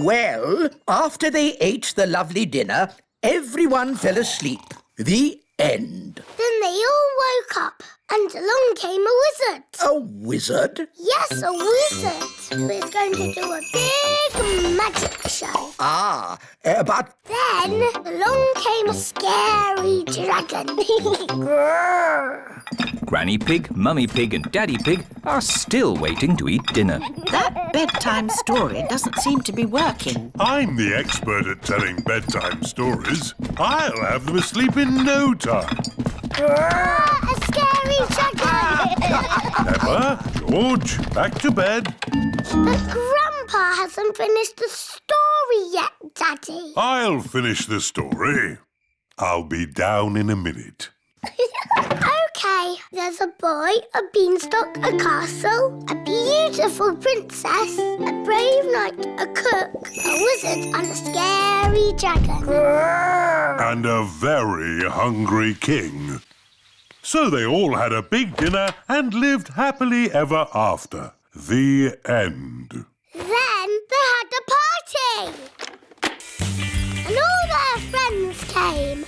Well, after they ate the lovely dinner, everyone fell asleep. The end. Then they all woke up, and along came a wizard. A wizard? Yes, a wizard who is going to do a big magic show. But... Then along came a scary dragon. Granny Pig, Mummy Pig and Daddy Pig are still waiting to eat dinner. That bedtime story doesn't seem to be working. I'm the expert at telling bedtime stories. I'll have them asleep in no time. A scary dragon! Peppa, George, back to bed. But Grandpa hasn't finished the story yet, Daddy. I'll finish the story. I'll be down in a minute. OK, there's a boy, a beanstalk, a castle, a beautiful princess, a brave knight, a cook, a wizard and a scary dragon. And a very hungry king. So they all had a big dinner and lived happily ever after. The end. Then they had a party. And all their friends came.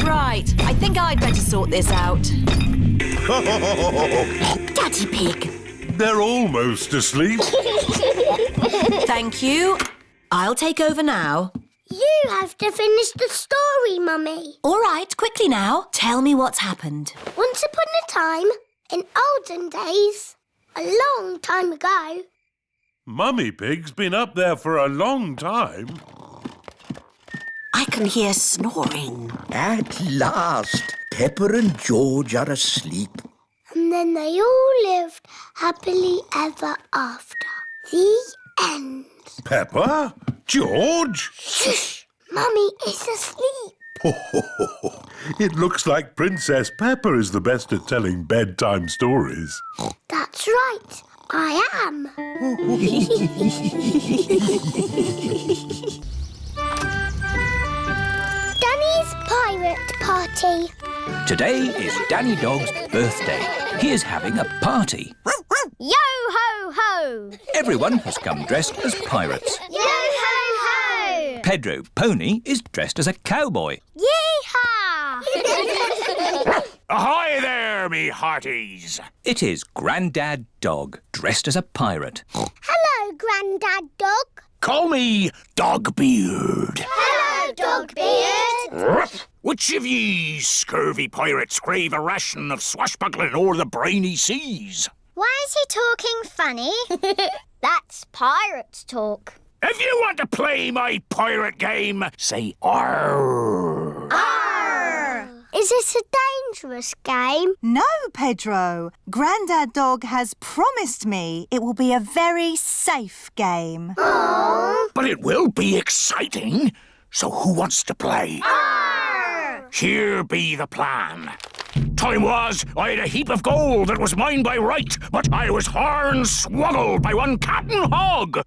Right, I think I'd better sort this out. Daddy Pig. They're almost asleep. Thank you. I'll take over now. You have to finish the story, Mummy. All right, quickly now. Tell me what's happened. Once upon a time, in olden days, a long time ago. Mummy Pig's been up there for a long time. I can hear snoring. At last, Peppa and George are asleep. And then they all lived happily ever after. The end. Peppa? George? Shush! Mummy is asleep. It looks like Princess Peppa is the best at telling bedtime stories. That's right. I am. Danny's Pirate Party. Today is Danny Dog's birthday. He is having a party. Yo-ho-ho! Everyone has come dressed as pirates. Yo-ho-ho! Pedro Pony is dressed as a cowboy. Yeehaw! Ahoy there, me hearties! It is Grandad Dog, dressed as a pirate. Hello, Grandad Dog. Call me Dogbeard. Hello, Dogbeard. Which of ye scurvy pirates crave a ration of swashbuckling o'er the briny seas? Why is he talking funny? That's pirate talk. If you want to play my pirate game, say arr. Arr! Is this a dangerous game? No, Pedro. Grandad Dog has promised me it will be a very safe game. Aww. But it will be exciting. So who wants to play? Arr! Here be the plan. Time was, I had a heap of gold that was mine by right, but I was horn-swoggled by one Captain Hog.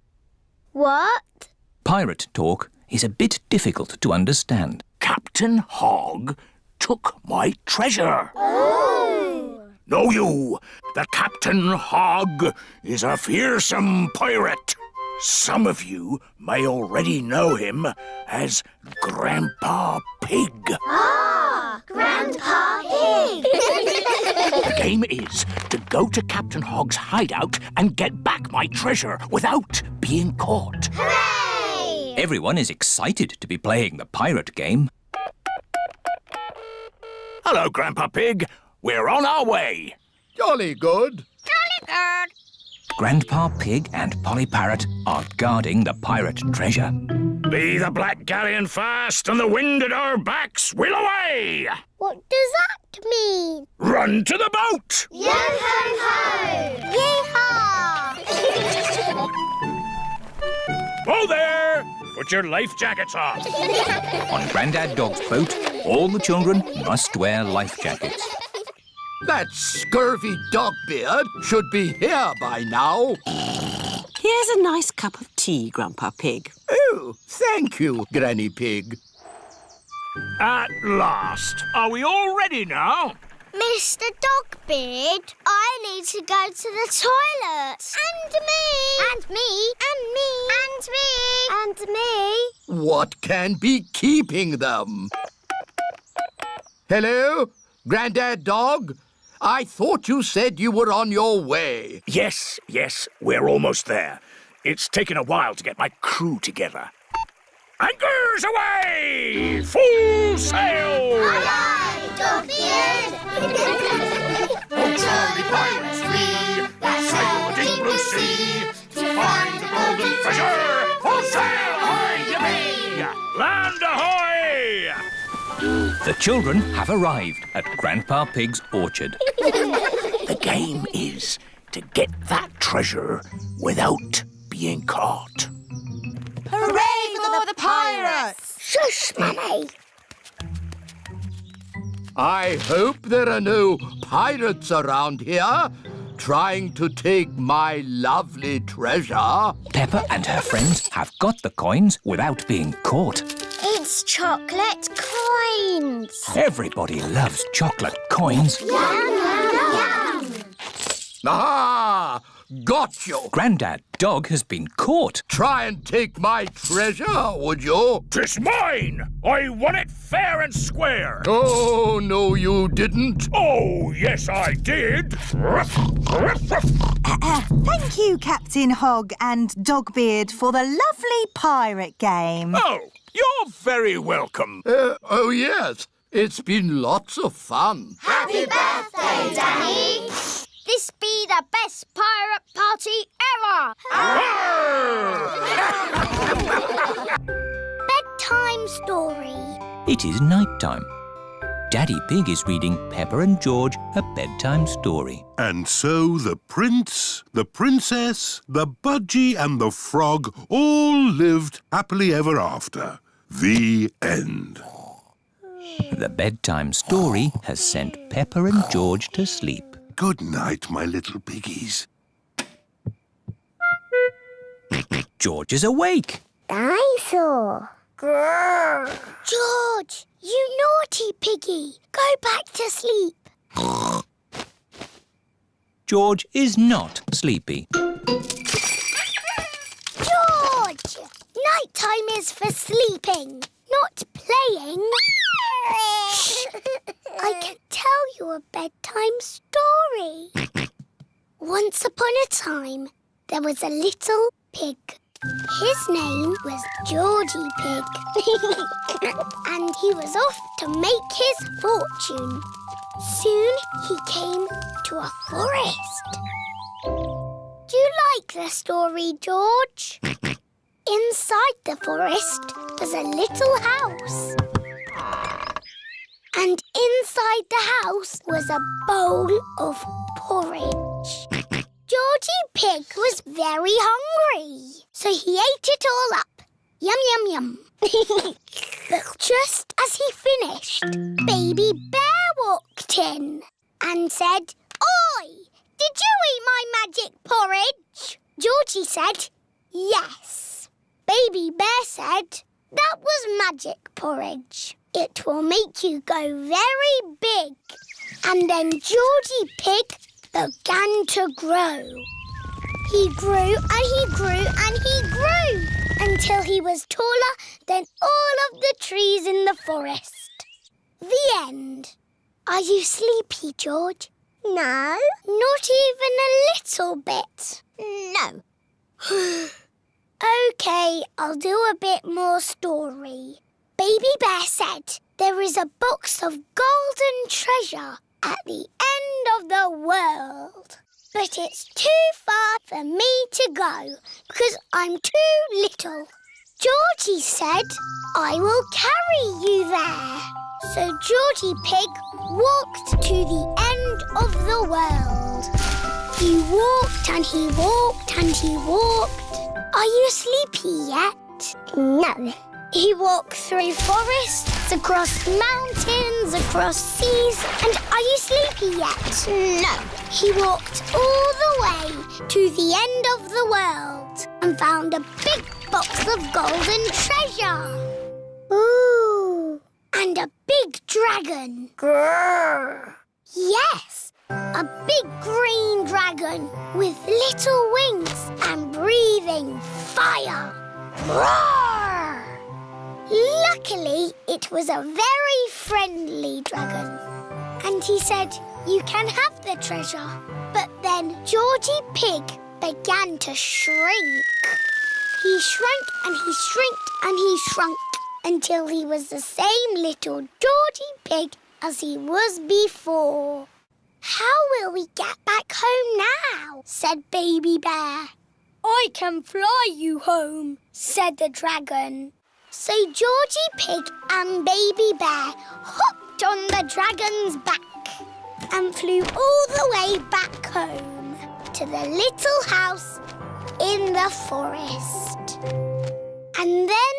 What? Pirate talk is a bit difficult to understand. Captain Hog took my treasure. Oh. Know you that Captain Hog is a fearsome pirate? Some of you may already know him as Grandpa Pig. Ah, Grandpa Pig! The game is to go to Captain Hog's hideout and get back my treasure without being caught. Hooray! Everyone is excited to be playing the pirate game. Hello, Grandpa Pig. We're on our way. Jolly good. Jolly good! Grandpa Pig and Polly Parrot are guarding the pirate treasure. Be the black galleon fast and the wind at our backs, we'll away! What does that mean? Run to the boat! Yo-ho-ho! Yee-haw! Whoa there! Put your life jackets on. On Grandad Dog's boat, all the children must wear life jackets. That scurvy Dogbeard should be here by now. Here's a nice cup of tea, Grandpa Pig. Oh, thank you, Granny Pig. At last. Are we all ready now? Mr. Dogbeard, I need to go to the toilet. And me. And me. And me. And me. And me. What can be keeping them? Hello, Grandad Dog? I thought you said you were on your way. Yes, we're almost there. It's taken a while to get my crew together. Anchors away! Full sail! Aye, aye, Dogbeard! Oh, jolly pirates we, that sail the deep blue sea, to find the golden treasure! Full sail, ahoy, yippee! Land ahoy! The children have arrived at Grandpa Pig's orchard. The game is to get that treasure without being caught. Hooray for the pirates! Shush, Mummy! I hope there are no pirates around here trying to take my lovely treasure. Peppa and her friends have got the coins without being caught. It's chocolate coins! Everybody loves chocolate coins. Yum, yum, yum! Ah! Got you! Grandad Dog has been caught. Try and take my treasure, would you? 'Tis mine! I won it fair and square! Oh, no, you didn't. Oh, yes, I did! Thank you, Captain Hog and Dogbeard, for the lovely pirate game. Oh, you're very welcome. Oh, yes. It's been lots of fun. Happy birthday, Danny! This be the best pirate party ever! Bedtime Story. It is night time. Daddy Pig is reading Peppa and George a bedtime story. And so the prince, the princess, the budgie and the frog all lived happily ever after. The end. The bedtime story has sent Peppa and George to sleep. Good night, my little piggies. George is awake. Dinosaur. George, you naughty piggy. Go back to sleep. George is not sleepy. George! Nighttime is for sleeping, not playing. Shh! I can tell you a bedtime story. Once upon a time, there was a little pig. His name was Georgie Pig. And he was off to make his fortune. Soon he came to a forest. Do you like the story, George? Inside the forest was a little house. And inside the house was a bowl of porridge. Georgie Pig was very hungry, so he ate it all up. Yum, yum, yum. But just as he finished, Baby Bear walked in and said, "Oi, did you eat my magic porridge?" Georgie said, "Yes." Baby Bear said, "That was magic porridge. It will make you go very big And then Georgie Pig began to grow. He grew and he grew and he grew until he was taller than all of the trees in the forest. The end. Are you sleepy, George? No. Not even a little bit? No. OK, I'll do a bit more story. Baby Bear said there is a box of golden treasure at the end of the world. But it's too far for me to go because I'm too little. Georgie said I will carry you there. So Georgie Pig walked to the end of the world. He walked and he walked and he walked. Are you sleepy yet? No. He walked through forests, across mountains, across seas. And are you sleepy yet? No. He walked all the way to the end of the world and found a big box of golden treasure. Ooh. And a big dragon. Grrr. Yes, a big green dragon with little wings and breathing fire. Roar! Luckily, it was a very friendly dragon. And he said, you can have the treasure. But then Georgie Pig began to shrink. He shrank and he shrinked and he shrunk until he was the same little Georgie Pig as he was before. How will we get back home now? Said Baby Bear. I can fly you home, said the dragon. So Georgie Pig and Baby Bear hopped on the dragon's back and flew all the way back home to the little house in the forest. And then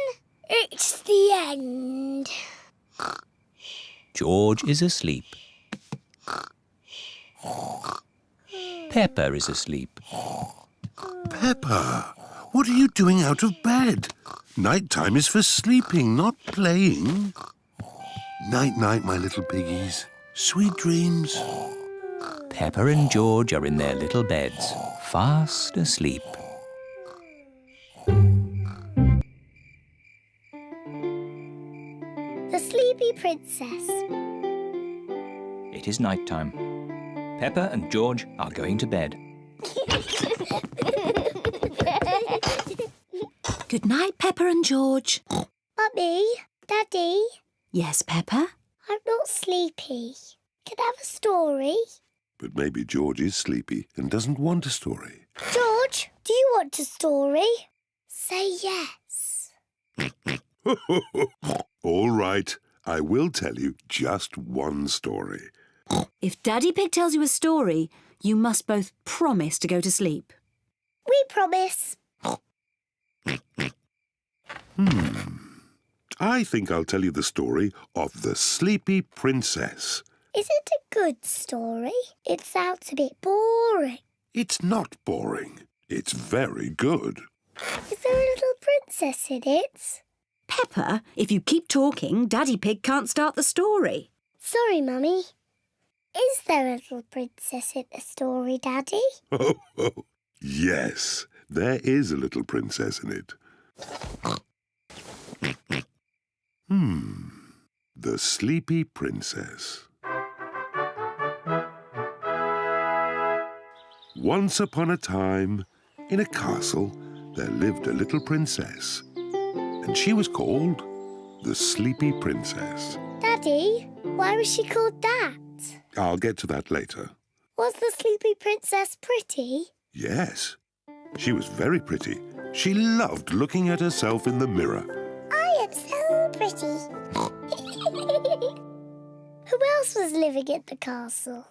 it's the end. George is asleep. Peppa is asleep. Peppa, what are you doing out of bed? Night-time is for sleeping, not playing. Night-night, my little piggies. Sweet dreams. Peppa and George are in their little beds, fast asleep. The Sleepy Princess. It is night-time. Peppa and George are going to bed. Good night, Peppa and George. Mummy, Daddy, Yes, Peppa? I'm not sleepy. Can I have a story? But maybe George is sleepy and doesn't want a story. George, do you want a story? Say yes. All right, I will tell you just one story. If Daddy Pig tells you a story, you must both promise to go to sleep. We promise. I think I'll tell you the story of the Sleepy Princess. Is it a good story? It sounds a bit boring. It's not boring. It's very good. Is there a little princess in it? Peppa, if you keep talking, Daddy Pig can't start the story. Sorry, Mummy. Is there a little princess in the story, Daddy? Oh, yes, there is a little princess in it. The Sleepy Princess. Once upon a time, in a castle, there lived a little princess. And she was called the Sleepy Princess. Daddy, why was she called that? I'll get to that later. Was the Sleepy Princess pretty? Yes, she was very pretty. She loved looking at herself in the mirror. I am so pretty. Who else was living at the castle?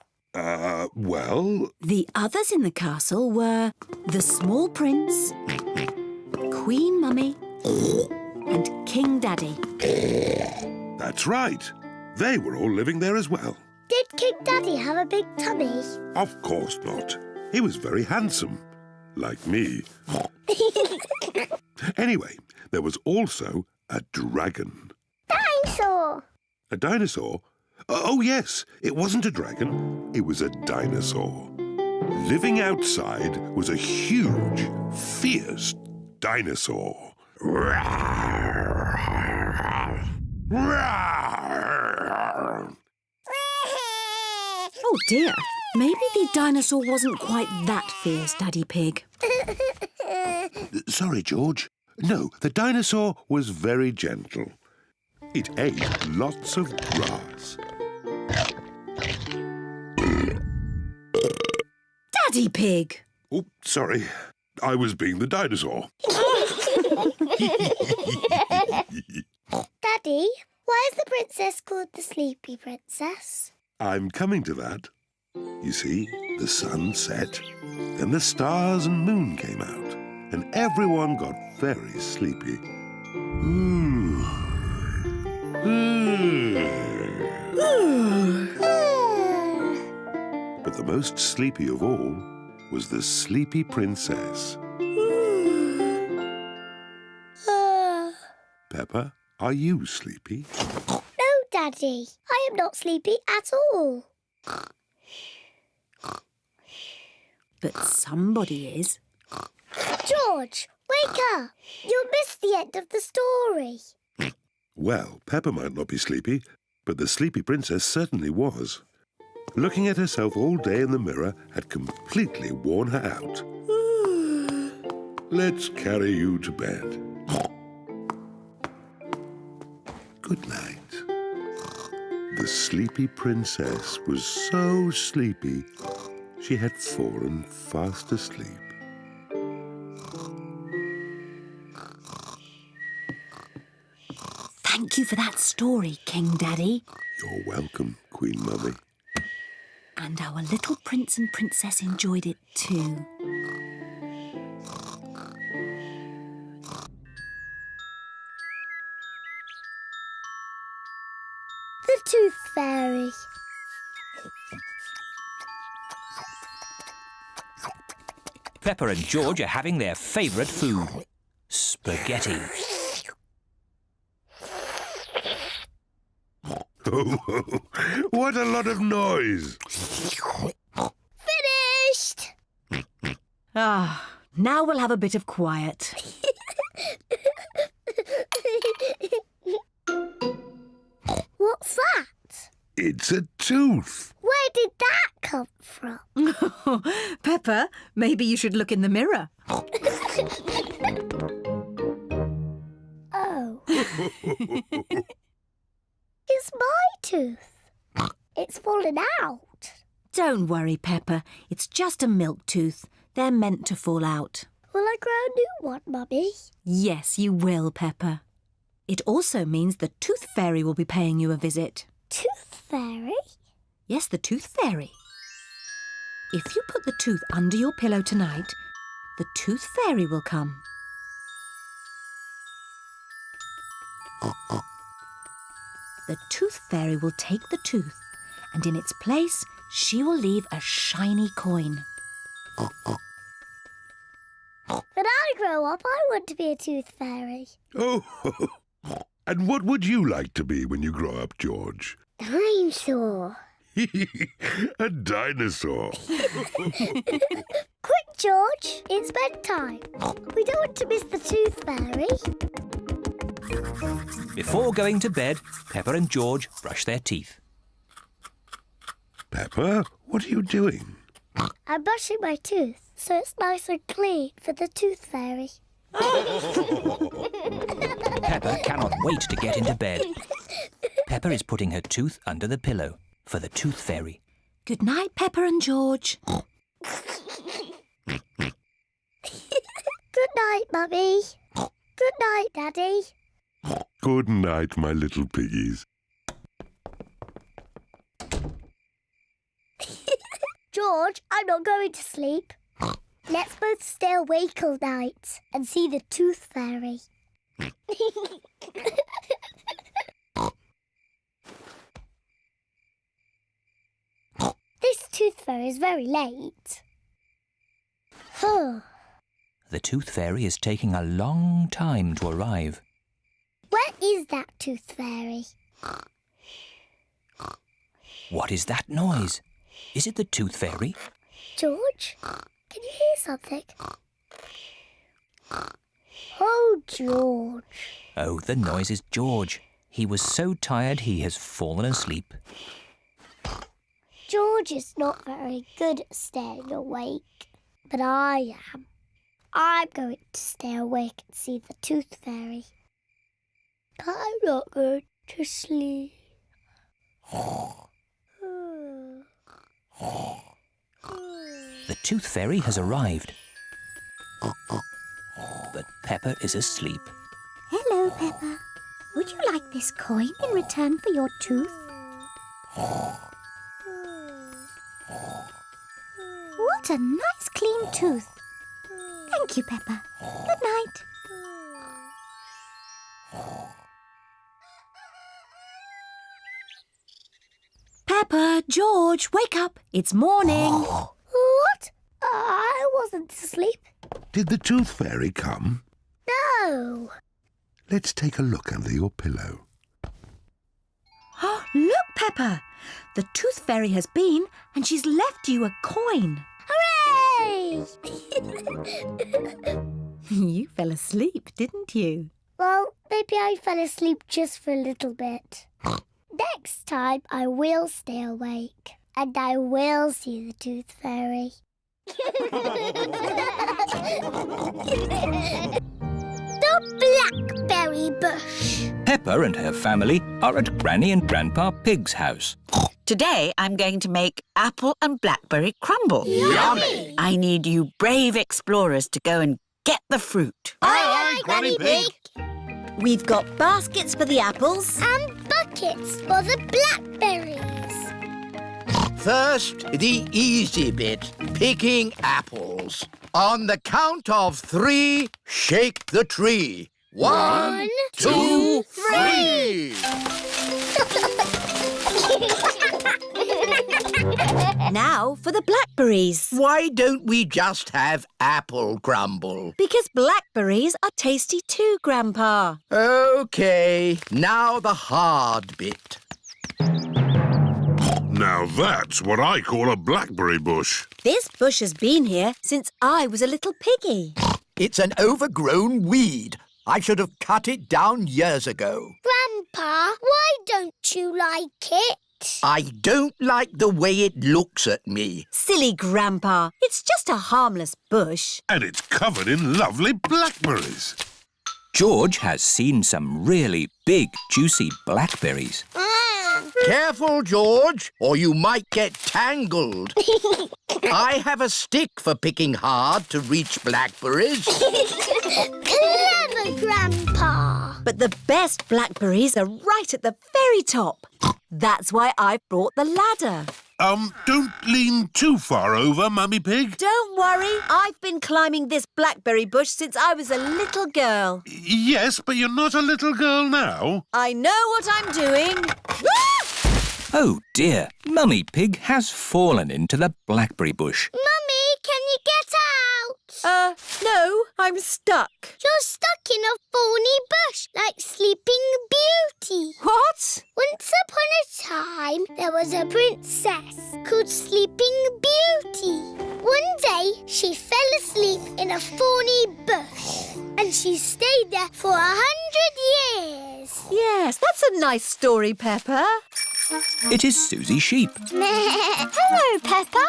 Well... The others in the castle were the small prince, Queen Mummy, and King Daddy. That's right. They were all living there as well. Did King Daddy have a big tummy? Of course not. He was very handsome. Like me. Anyway, there was also a dragon. Dinosaur! A dinosaur? Oh, yes, it wasn't a dragon. It was a dinosaur. Living outside was a huge, fierce dinosaur. Oh dear, maybe the dinosaur wasn't quite that fierce, Daddy Pig. Sorry, George. No, the dinosaur was very gentle. It ate lots of grass. Daddy Pig! Oh, sorry. I was being the dinosaur. Daddy, why is the princess called the Sleepy Princess? I'm coming to that. You see, the sun set, then the stars and moon came out, and everyone got very sleepy. But the most sleepy of all was the Sleepy Princess. Peppa, are you sleepy? No, Daddy. I am not sleepy at all. But somebody is. George, wake up. You'll miss the end of the story. Well, Peppa might not be sleepy, but the Sleepy Princess certainly was. Looking at herself all day in the mirror had completely worn her out. Let's carry you to bed. Good night. The Sleepy Princess was so sleepy, she had fallen fast asleep. Thank you for that story, King Daddy. You're welcome, Queen Mummy. And our little prince and princess enjoyed it too. The Tooth Fairy. Peppa and George are having their favourite food, spaghetti. Oh, what a lot of noise! Finished! Ah, now we'll have a bit of quiet. What's that? It's a tooth. Where did that come from? Peppa, maybe you should look in the mirror. Oh. It's my tooth. It's fallen out. Don't worry, Peppa. It's just a milk tooth. They're meant to fall out. Will I grow a new one, Mummy? Yes, you will, Peppa. It also means the Tooth Fairy will be paying you a visit. Tooth Fairy? Yes, the Tooth Fairy. If you put the tooth under your pillow tonight, the Tooth Fairy will come. The Tooth Fairy will take the tooth, and in its place, she will leave a shiny coin. When I grow up, I want to be a Tooth Fairy. Oh, and what would you like to be when you grow up, George? Dinosaur. A dinosaur. Quick, George. It's bedtime. We don't want to miss the Tooth Fairy. Before going to bed, Peppa and George brush their teeth. Peppa, what are you doing? I'm brushing my tooth so it's nice and clean for the Tooth Fairy. Peppa cannot wait to get into bed. Peppa is putting her tooth under the pillow for the Tooth Fairy. Good night, Peppa and George. Good night, Mummy. Good night, Daddy. Good night, my little piggies. George, I'm not going to sleep. Let's both stay awake all night and see the Tooth Fairy. This Tooth Fairy is very late. The Tooth Fairy is taking a long time to arrive. Where is that Tooth Fairy? What is that noise? Is it the Tooth Fairy? George, can you hear something? Oh, George. Oh, the noise is George. He was so tired he has fallen asleep. George is not very good at staying awake, but I am. I'm going to stay awake and see the Tooth Fairy. But I'm not going to sleep. The Tooth Fairy has arrived. But Peppa is asleep. Hello, Peppa. Would you like this coin in return for your tooth? What a nice clean tooth. Thank you, Peppa. Good night. Peppa, George, wake up. It's morning. What? I wasn't asleep. Did the Tooth Fairy come? No. Let's take a look under your pillow. Look, Peppa. The Tooth Fairy has been and she's left you a coin. Hooray! You fell asleep, didn't you? Well, maybe I fell asleep just for a little bit. Next time I will stay awake and I will see the Tooth Fairy. The Blackberry Bush. Peppa and her family are at Granny and Grandpa Pig's house. Today I'm going to make apple and blackberry crumble. Yummy! I need you brave explorers to go and get the fruit. Aye, Granny Pig. We've got baskets for the apples. And buckets for the blackberries. First, the easy bit, picking apples. On the count of 3, shake the tree. 1, 2, 3! Now for the blackberries. Why don't we just have apple crumble? Because blackberries are tasty too, Grandpa. OK, now the hard bit. Now that's what I call a blackberry bush. This bush has been here since I was a little piggy. It's an overgrown weed. I should have cut it down years ago. Grandpa, why don't you like it? I don't like the way it looks at me. Silly Grandpa. It's just a harmless bush. And it's covered in lovely blackberries. George has seen some really big, juicy blackberries. Careful, George, or you might get tangled. I have a stick for picking hard to reach blackberries. Clever, Grandpa. But the best blackberries are right at the very top. That's why I brought the ladder. Don't lean too far over, Mummy Pig. Don't worry, I've been climbing this blackberry bush since I was a little girl. Yes, but you're not a little girl now. I know what I'm doing. Oh dear, Mummy Pig has fallen into the blackberry bush. Mummy, can you get out? No, I'm stuck. You're stuck in a thorny bush like Sleeping Beauty. What? Once upon a time, there was a princess called Sleeping Beauty. One day, she fell asleep in a thorny bush and she stayed there for 100 years. Yes, that's a nice story, Peppa. It is Susie Sheep. Hello, Peppa.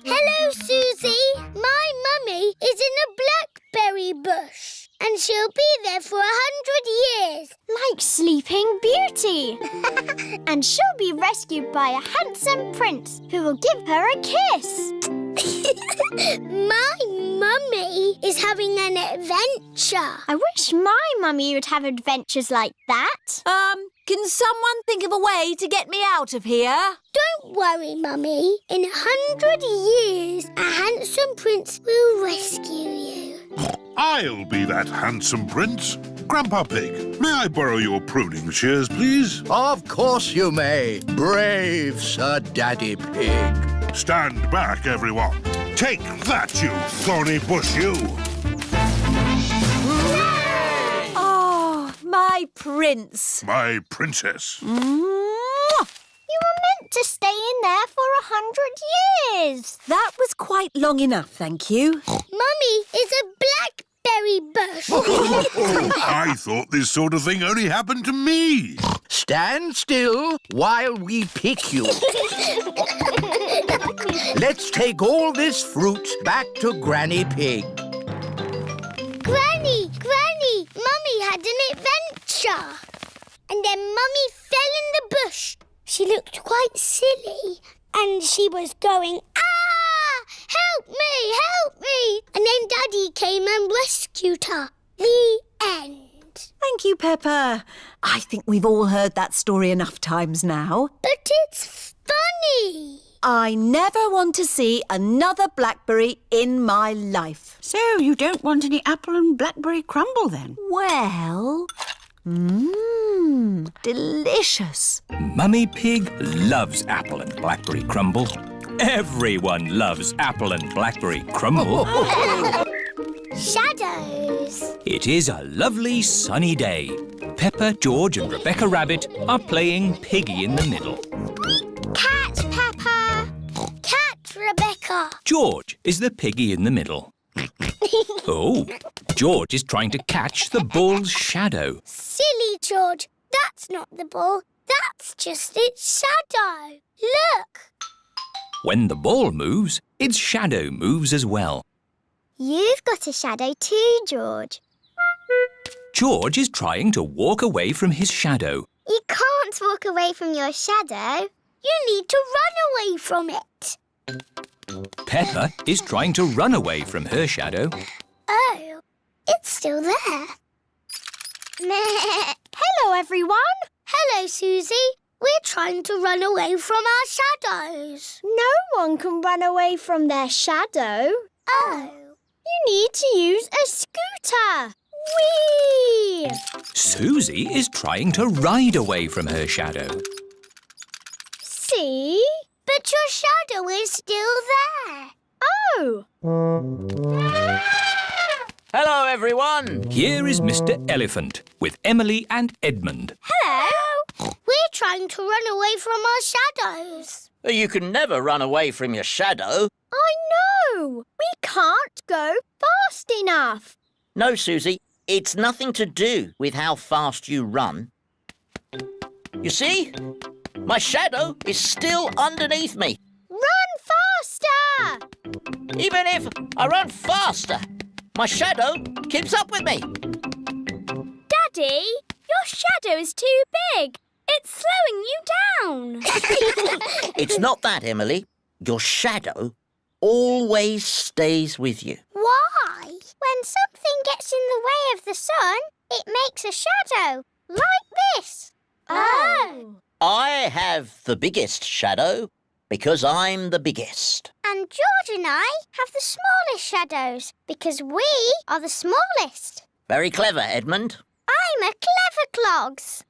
Hello, Susie. My mummy is in a blackberry bush and she'll be there for 100 years. Like Sleeping Beauty. And she'll be rescued by a handsome prince who will give her a kiss. My mummy is having an adventure. I wish my mummy would have adventures like that. Can someone think of a way to get me out of here? Don't worry, Mummy. In 100 years, a handsome prince will rescue you. I'll be that handsome prince. Grandpa Pig, may I borrow your pruning shears, please? Of course you may, brave Sir Daddy Pig. Stand back, everyone. Take that, you thorny bush, you. Oh, my prince. My princess. You were meant to stay in there for 100 years. That was quite long enough, thank you. Mummy, is a blackberry bush. I thought this sort of thing only happened to me. Stand still while we pick you. Let's take all this fruit back to Granny Pig. Granny, Mummy had an adventure. And then Mummy fell in the bush. She looked quite silly. And she was going, ah! Help me! And then Daddy came and rescued her. The end. Thank you, Peppa. I think we've all heard that story enough times now. But it's funny. I never want to see another blackberry in my life. So you don't want any apple and blackberry crumble then? Well, delicious. Mummy Pig loves apple and blackberry crumble. Everyone loves apple and blackberry crumble. Shadows. It is a lovely sunny day. Peppa, George and Rebecca Rabbit are playing Piggy in the Middle. Cat Peppa. Cat Rebecca. George is the piggy in the middle. Oh, George is trying to catch the ball's shadow. Silly George. That's not the ball. That's just its shadow. Look. When the ball moves, its shadow moves as well. You've got a shadow too, George. George is trying to walk away from his shadow. You can't walk away from your shadow. You need to run away from it. Peppa is trying to run away from her shadow. Oh, it's still there. Hello, everyone. Hello, Susie. We're trying to run away from our shadows. No one can run away from their shadow. Oh. You need to use a scooter. Whee! Susie is trying to ride away from her shadow. See? But your shadow is still there. Oh! Hello, everyone. Here is Mr. Elephant with Emily and Edmund. Hello. We're trying to run away from our shadows. You can never run away from your shadow. I know. We can't go fast enough. No, Susie, it's nothing to do with how fast you run. You see? My shadow is still underneath me. Run faster! Even if I run faster, my shadow keeps up with me. Daddy, your shadow is too big. It's slowing you down. It's not that, Emily. Your shadow always stays with you. Why? When something gets in the way of the sun, it makes a shadow, like this. Oh. I have the biggest shadow because I'm the biggest. And George and I have the smallest shadows because we are the smallest. Very clever, Edmund. I'm a clever clogs.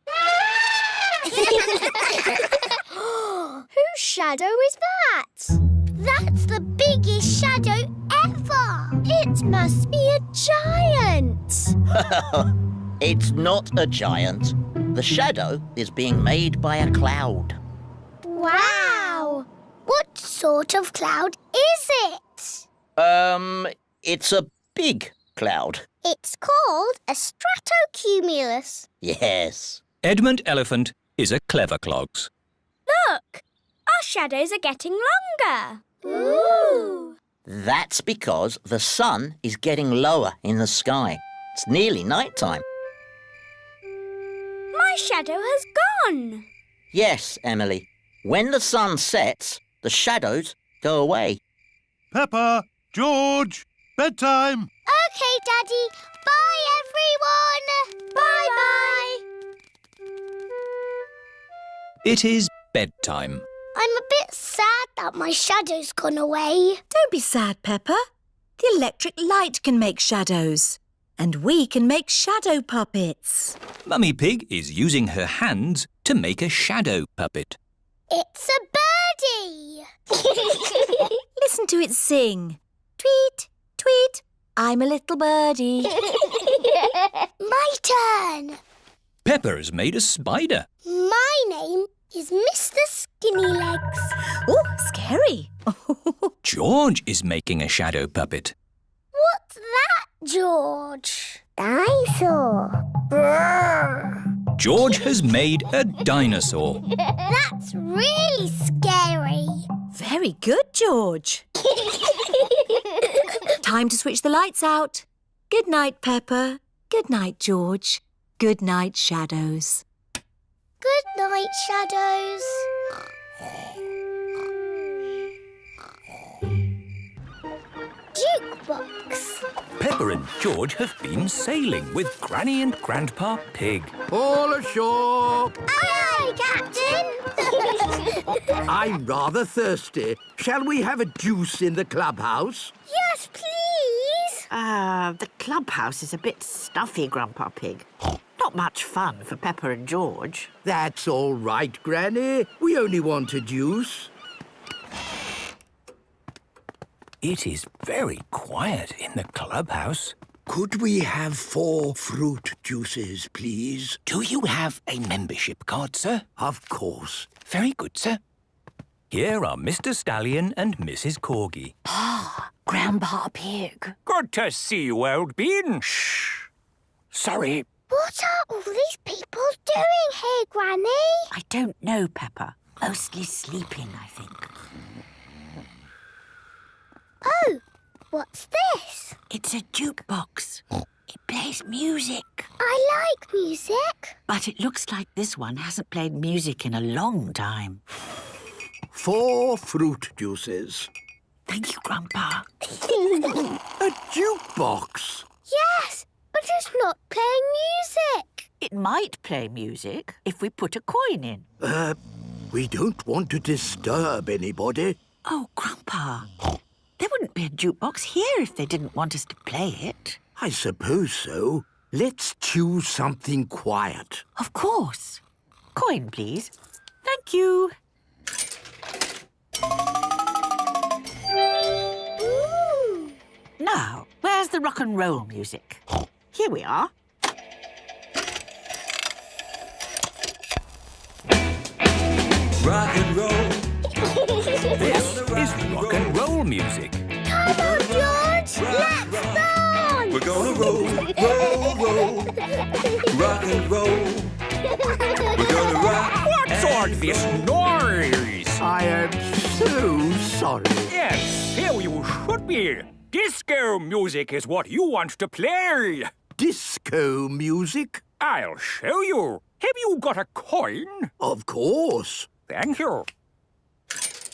Whose shadow is that? That's the biggest shadow ever. It must be a giant. It's not a giant. The shadow is being made by a cloud. Wow! What sort of cloud is it? It's a big cloud. It's called a stratocumulus. Yes. Edmund Elephant is a clever clogs. Look, our shadows are getting longer. Ooh! That's because the sun is getting lower in the sky. It's nearly night time. My shadow has gone. Yes, Emily. When the sun sets, the shadows go away. Peppa, George, bedtime. OK, Daddy. Bye, everyone. Bye-bye. It is bedtime. I'm a bit sad that my shadow's gone away. Don't be sad, Peppa. The electric light can make shadows. And we can make shadow puppets. Mummy Pig is using her hands to make a shadow puppet. It's a birdie. Listen to it sing. Tweet, tweet, I'm a little birdie. My turn. Peppa has made a spider. My name is Mr. Skinny Legs. Oh, scary. George is making a shadow puppet. What's that, George? Dinosaur. Brrr. George has made a dinosaur. That's really scary. Very good, George. Time to switch the lights out. Good night, Peppa. Good night, George. Good night, Shadows. Good night, Shadows. Jukebox. Peppa and George have been sailing with Granny and Grandpa Pig. All ashore! Aye, Captain. I'm rather thirsty. Shall we have a juice in the clubhouse? Yes, please. The clubhouse is a bit stuffy, Grandpa Pig. Not much fun for Peppa and George. That's all right, Granny. We only want a juice. It is very quiet in the clubhouse. Could we have 4 fruit juices, please? Do you have a membership card, sir? Of course. Very good, sir. Here are Mr. Stallion and Mrs. Corgi. Grandpa Pig. Good to see you, old bean. Shh. Sorry. What are all these people doing here, Granny? I don't know, Peppa. Mostly sleeping, I think. Oh, what's this? It's a jukebox. It plays music. I like music. But it looks like this one hasn't played music in a long time. 4 fruit juices. Thank you, Grandpa. A jukebox. Yes, but it's not playing music. It might play music if we put a coin in. We don't want to disturb anybody. Oh, Grandpa. There wouldn't be a jukebox here if they didn't want us to play it. I suppose so. Let's choose something quiet. Of course. Coin, please. Thank you. Ooh. Now, where's the rock and roll music? Here we are. Rock and roll. This is rock and roll music. Come on, George. Let's dance. We're gonna roll, roll, roll. Rock and roll. We're gonna rock. What's all this noise? I am so sorry. Yes, here you should be. Disco music is what you want to play. Disco music? I'll show you. Have you got a coin? Of course. Thank you.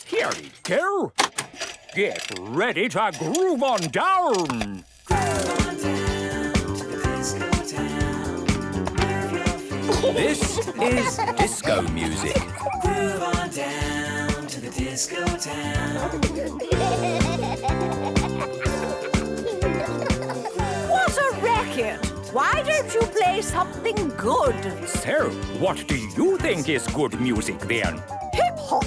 Here we go. Get ready to groove on down. This is disco music. Groove on down to the disco town. What a racket! Why don't you play something good? So, what do you think is good music then? Hip-hop!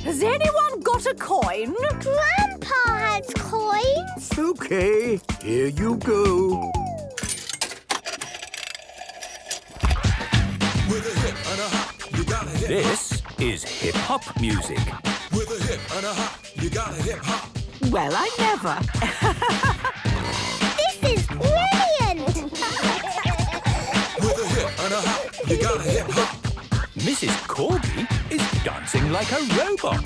Has anyone got a coin? Grandpa has coins. Okay, here you go. With a hip and a hop, you gotta hip hop. This is hip-hop music. With a hip and a hop, you gotta hip hop. Well, I never. This is brilliant. With a hip and a hop, you gotta hip hop. Mrs. Corgi is dancing like a robot.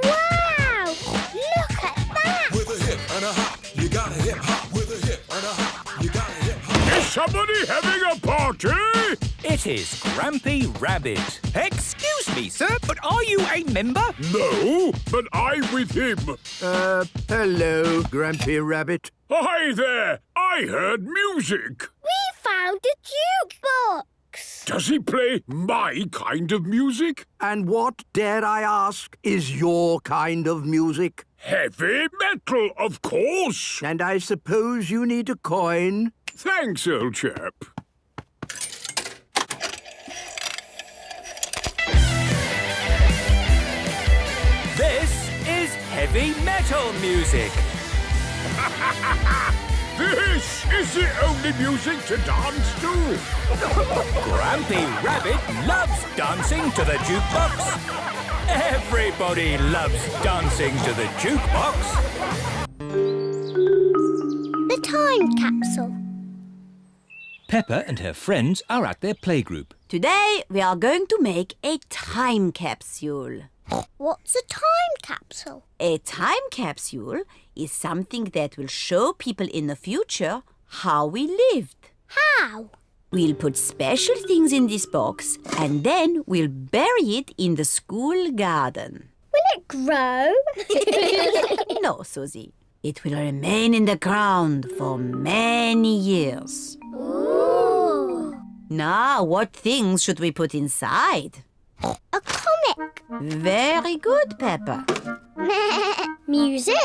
Wow! Look at that. With a hip and a hop, you gotta hip hop. With a hip and a hop, you gotta hip hop. Is somebody having a party? It is Grampy Rabbit. Excuse me, sir, but are you a member? No, but I'm with him. Hello, Grampy Rabbit. Hi there. I heard music. We found a jukebox. Does he play my kind of music? And what, dare I ask, is your kind of music? Heavy metal, of course. And I suppose you need a coin? Thanks, old chap. This is heavy metal music. This is the only music to dance to. Grampy Rabbit loves dancing to the jukebox. Everybody loves dancing to the jukebox. The time capsule. Peppa and her friends are at their playgroup. Today we are going to make a time capsule. What's a time capsule? A time capsule is something that will show people in the future how we lived. How? We'll put special things in this box and then we'll bury it in the school garden. Will it grow? No, Susie. It will remain in the ground for many years. Ooh. Now, what things should we put inside? A comic. Very good, Peppa. Music.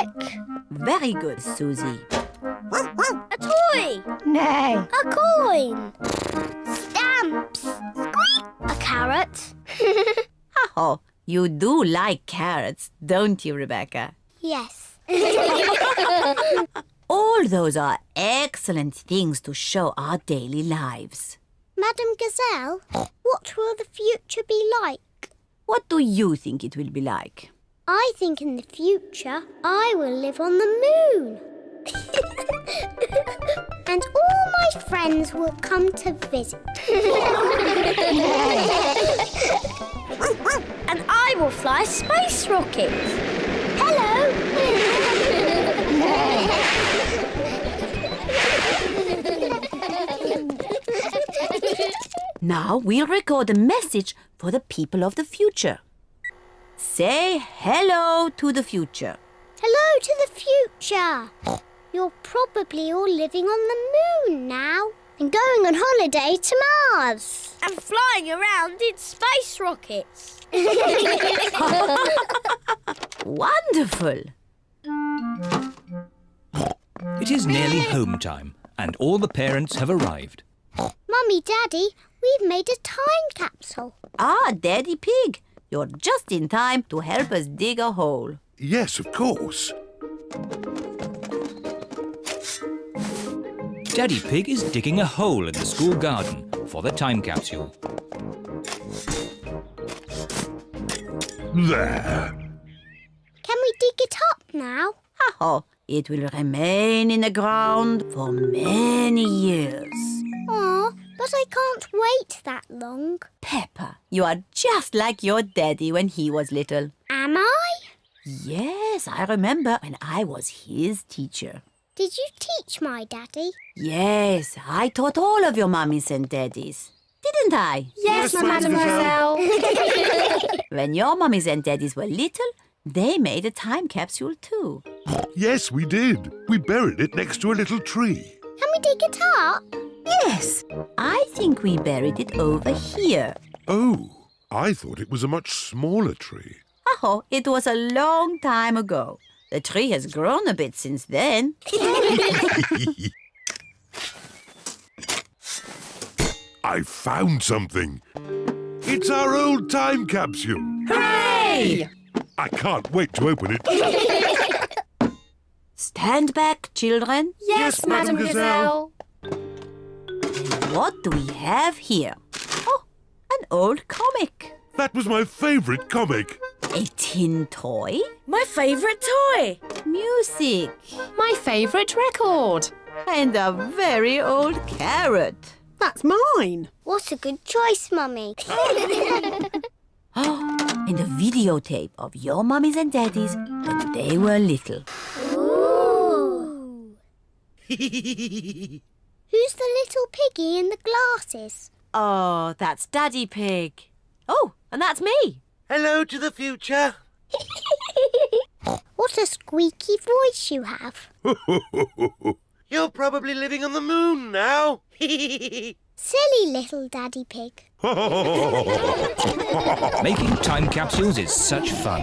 Very good, Susie. A toy. Nay. A coin. Stamps. A carrot. Oh, you do like carrots, don't you, Rebecca? Yes. All those are excellent things to show our daily lives. Madam Gazelle, what will the future be like? What do you think it will be like? I think in the future I will live on the moon. And all my friends will come to visit. And I will fly a space rocket. Hello. Now we'll record a message for the people of the future. Say hello to the future. Hello to the future. You're probably all living on the moon now and going on holiday to Mars. And flying around in space rockets. Wonderful. It is nearly home time and all the parents have arrived. Mummy, Daddy, we've made a time capsule. Ah, Daddy Pig, you're just in time to help us dig a hole. Yes, of course. Daddy Pig is digging a hole in the school garden for the time capsule. There. Can we dig it up now? Oh, it will remain in the ground for many years. Aw, but I can't wait that long. Peppa, you are just like your daddy when he was little. Am I? Yes, I remember when I was his teacher. Did you teach my daddy? Yes, I taught all of your mummies and daddies. Didn't I? Yes, mademoiselle. When your mummies and daddies were little, they made a time capsule too. Yes, we did. We buried it next to a little tree. Can we dig it up? Yes, I think we buried it over here. Oh, I thought it was a much smaller tree. Oh, it was a long time ago. The tree has grown a bit since then. I found something. It's our old time capsule. Hooray! I can't wait to open it. Stand back, children. Yes, Madam Gazelle. What do we have here? Oh, an old comic. That was my favourite comic. A tin toy. My favourite toy. Music. My favourite record. And a very old carrot. That's mine. What a good choice, Mummy. Oh, and a videotape of your mummies and daddies when they were little. Ooh. Who's the little piggy in the glasses? Oh, that's Daddy Pig. Oh, and that's me. Hello to the future. What a squeaky voice you have. You're probably living on the moon now. Silly little Daddy Pig. Making time capsules is such fun.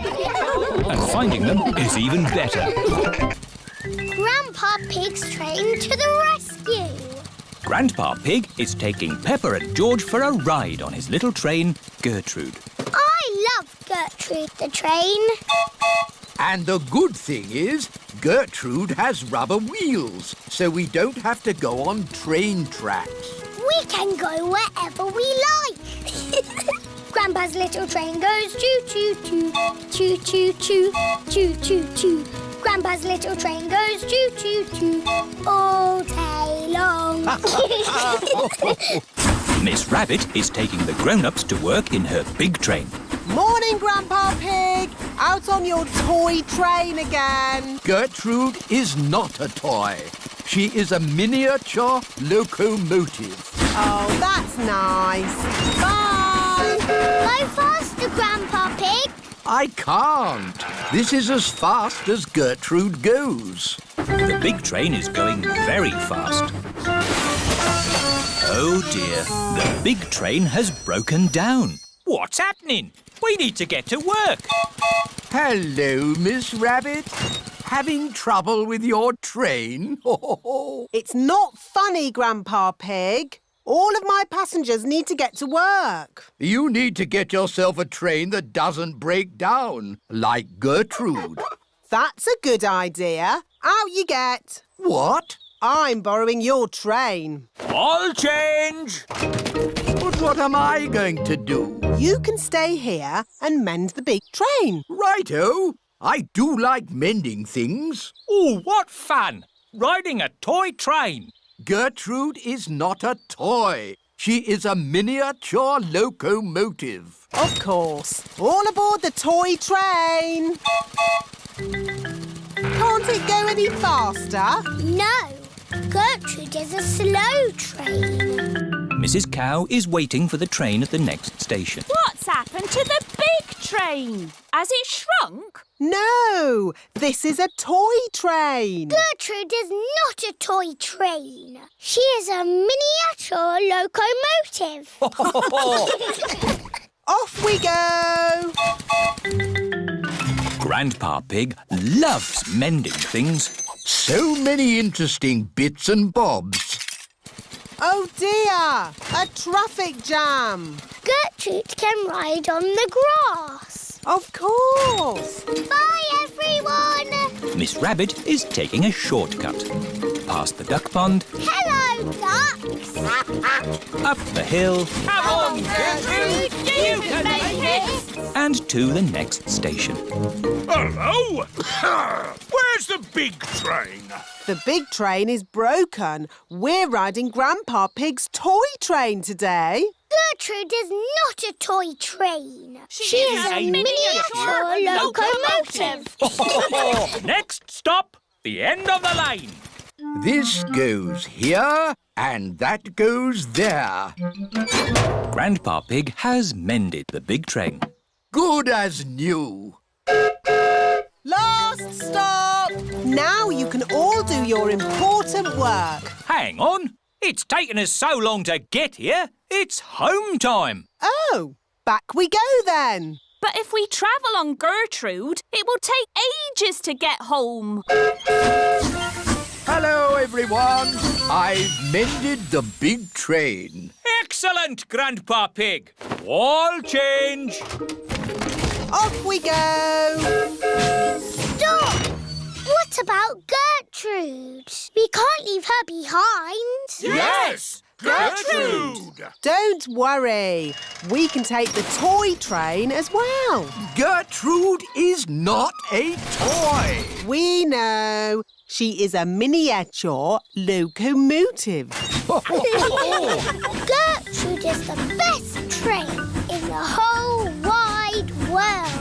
And finding them is even better. Grandpa Pig's train to the rescue. Grandpa Pig is taking Peppa and George for a ride on his little train, Gertrude. I love Gertrude the train. And the good thing is, Gertrude has rubber wheels, so we don't have to go on train tracks. We can go wherever we like. Grandpa's little train goes choo-choo-choo, choo-choo-choo, choo-choo-choo. Grandpa's little train goes choo-choo-choo all day long. Miss Rabbit is taking the grown-ups to work in her big train. Morning, Grandpa Pig. Out on your toy train again. Gertrude is not a toy. She is a miniature locomotive. Oh, that's nice. Bye. Go faster, Grandpa Pig. I can't. This is as fast as Gertrude goes. The big train is going very fast. Oh dear, the big train has broken down. What's happening? We need to get to work. Hello, Miss Rabbit. Having trouble with your train? It's not funny, Grandpa Pig. All of my passengers need to get to work. You need to get yourself a train that doesn't break down, like Gertrude. That's a good idea. Out you get. What? I'm borrowing your train. I'll change. But what am I going to do? You can stay here and mend the big train. Righto. I do like mending things. Oh, what fun! Riding a toy train. Gertrude is not a toy. She is a miniature locomotive. Of course. All aboard the toy train. Can't it go any faster? No. Gertrude is a slow train. Mrs. Cow is waiting for the train at the next station. What's happened to the big train? Has it shrunk? No, this is a toy train. Gertrude is not a toy train. She is a miniature locomotive. Off we go. Grandpa Pig loves mending things. So many interesting bits and bobs. Oh dear, a traffic jam. Gertrude can ride on the grass. Of course. Bye, everyone. Miss Rabbit is taking a shortcut. Past the duck pond. Hello, ducks. Up the hill. Come on, Gertrude. You can make it. And to the next station. Hello? Where's the big train? The big train is broken. We're riding Grandpa Pig's toy train today. Gertrude is not a toy train. She is a miniature locomotive. Next stop, the end of the line. This goes here and that goes there. Grandpa Pig has mended the big train. Good as new. Last stop! Now you can all do your important work. Hang on. It's taken us so long to get here. It's home time. Oh, back we go then. But if we travel on Gertrude, it will take ages to get home. Hello, everyone. I've mended the big train. Excellent, Grandpa Pig. All change. Off we go. Stop! What about Gertrude? We can't leave her behind. Yes! Gertrude! Don't worry. We can take the toy train as well. Gertrude is not a toy. We know. She is a miniature locomotive. Gertrude is the best train in the whole wide world.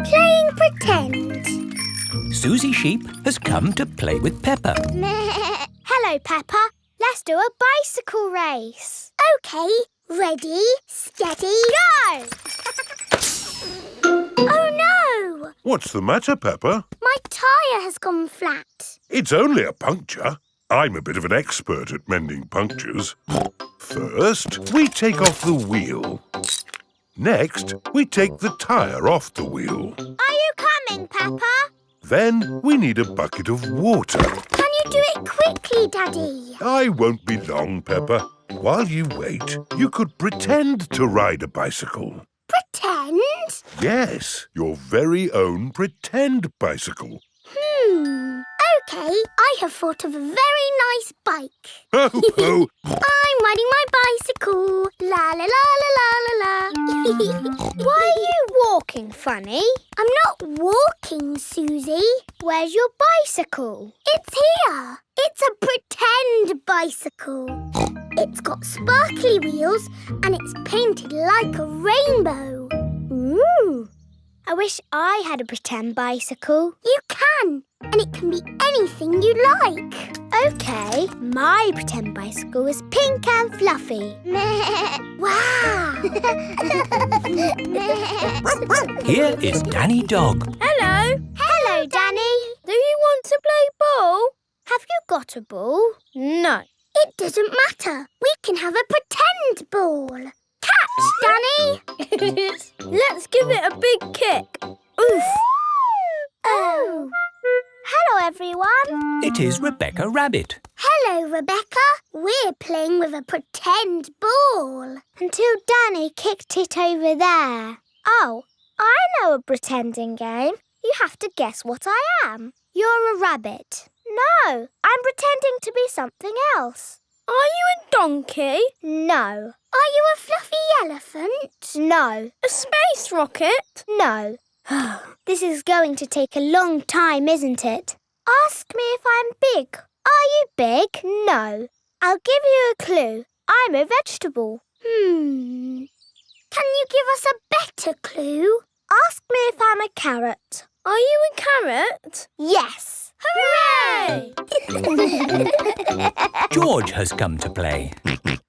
Playing pretend. Susie Sheep has come to play with Peppa. Hello, Peppa. Let's do a bicycle race. OK, ready, steady, go! Oh, no! What's the matter, Peppa? My tyre has gone flat. It's only a puncture. I'm a bit of an expert at mending punctures. First, we take off the wheel. Next, we take the tyre off the wheel. Are you coming, Peppa? Then we need a bucket of water. Can you do it quickly, Daddy? I won't be long, Peppa. While you wait, you could pretend to ride a bicycle. Pretend? pretend? Yes, your very own pretend bicycle. OK, I have thought of a very nice bike. Ho, ho. I'm riding my bicycle. La la la la la la la. Why are you walking, Funny? I'm not walking, Susie. Where's your bicycle? It's here. It's a pretend bicycle. It's got sparkly wheels and it's painted like a rainbow. Ooh. I wish I had a pretend bicycle. You can, and it can be anything you like. OK, my pretend bicycle is pink and fluffy. Wow! Here is Danny Dog. Hello. Hello, Danny. Do you want to play ball? Have you got a ball? No. It doesn't matter. We can have a pretend ball. Catch, Danny! Let's give it a big kick. Oof! Oh! Hello, everyone. It is Rebecca Rabbit. Hello, Rebecca. We're playing with a pretend ball. Until Danny kicked it over there. Oh, I know a pretending game. You have to guess what I am. You're a rabbit. No, I'm pretending to be something else. Are you a donkey? No. Are you a fluffy elephant? No. A space rocket? No. This is going to take a long time, isn't it? Ask me if I'm big. Are you big? No. I'll give you a clue. I'm a vegetable. Can you give us a better clue? Ask me if I'm a carrot. Are you a carrot? Yes. Hooray! George has come to play.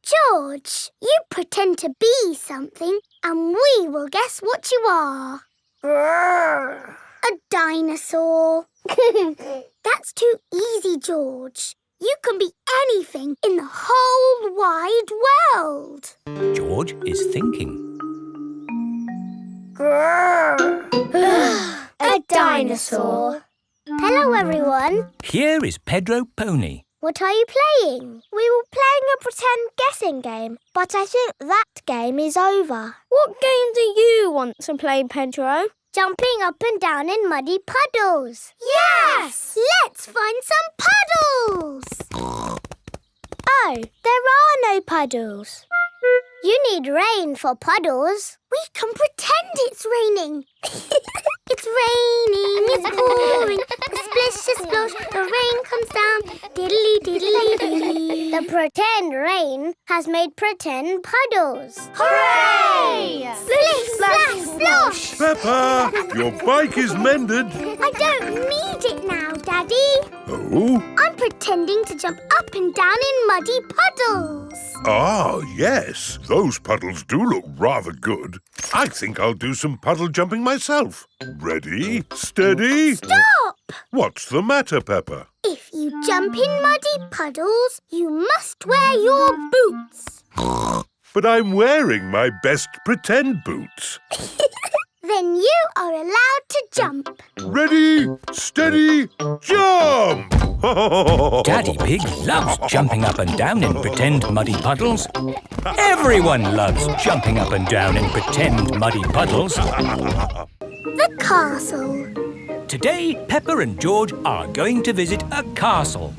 George, you pretend to be something and we will guess what you are. A dinosaur. That's too easy, George. You can be anything in the whole wide world. George is thinking. A dinosaur. Hello, everyone. Here is Pedro Pony. What are you playing? We were playing a pretend guessing game, but I think that game is over. What game do you want to play, Pedro? Jumping up and down in muddy puddles. Yes! Let's find some puddles! Oh, there are no puddles. You need rain for puddles. We can pretend it's raining. It's raining, it's pouring, a splish, a splosh, the rain comes down, diddly diddly dee. The pretend rain has made pretend puddles. Hooray! Splish, splash, splosh! Peppa, your bike is mended. I don't need it now, Daddy. Oh? I'm pretending to jump up and down in muddy puddles. Ah, yes. Those puddles do look rather good. I think I'll do some puddle jumping myself. Ready, steady. Stop! What's the matter, Peppa? If you jump in muddy puddles, you must wear your boots. But I'm wearing my best pretend boots. Then you are allowed to jump. Ready, steady, jump! Daddy Pig loves jumping up and down in pretend muddy puddles. Everyone loves jumping up and down in pretend muddy puddles. The castle. Today, Peppa and George are going to visit a castle.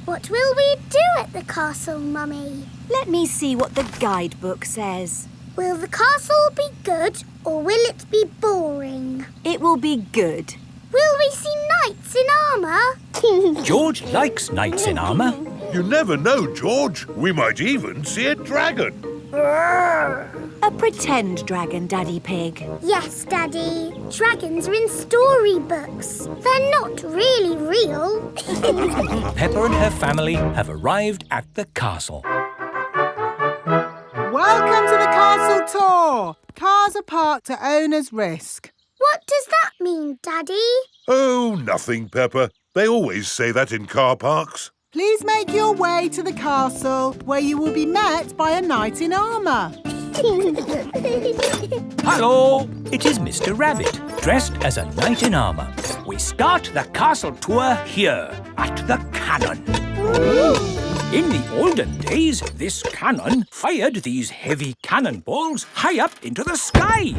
What will we do at the castle, Mummy? Let me see what the guidebook says. Will the castle be good or will it be boring? It will be good. Will we see knights in armour? George likes knights in armour. You never know, George. We might even see a dragon. A pretend dragon, Daddy Pig. Yes, Daddy. Dragons are in storybooks. They're not really real. Peppa and her family have arrived at the castle. Welcome to the castle tour. Cars are parked at owner's risk. What does that mean, Daddy? Oh, nothing, Peppa. They always say that in car parks. Please make your way to the castle, where you will be met by a knight in armour. Hello! It is Mr. Rabbit, dressed as a knight in armour. We start the castle tour here, at the cannon. In the olden days, this cannon fired these heavy cannonballs high up into the sky.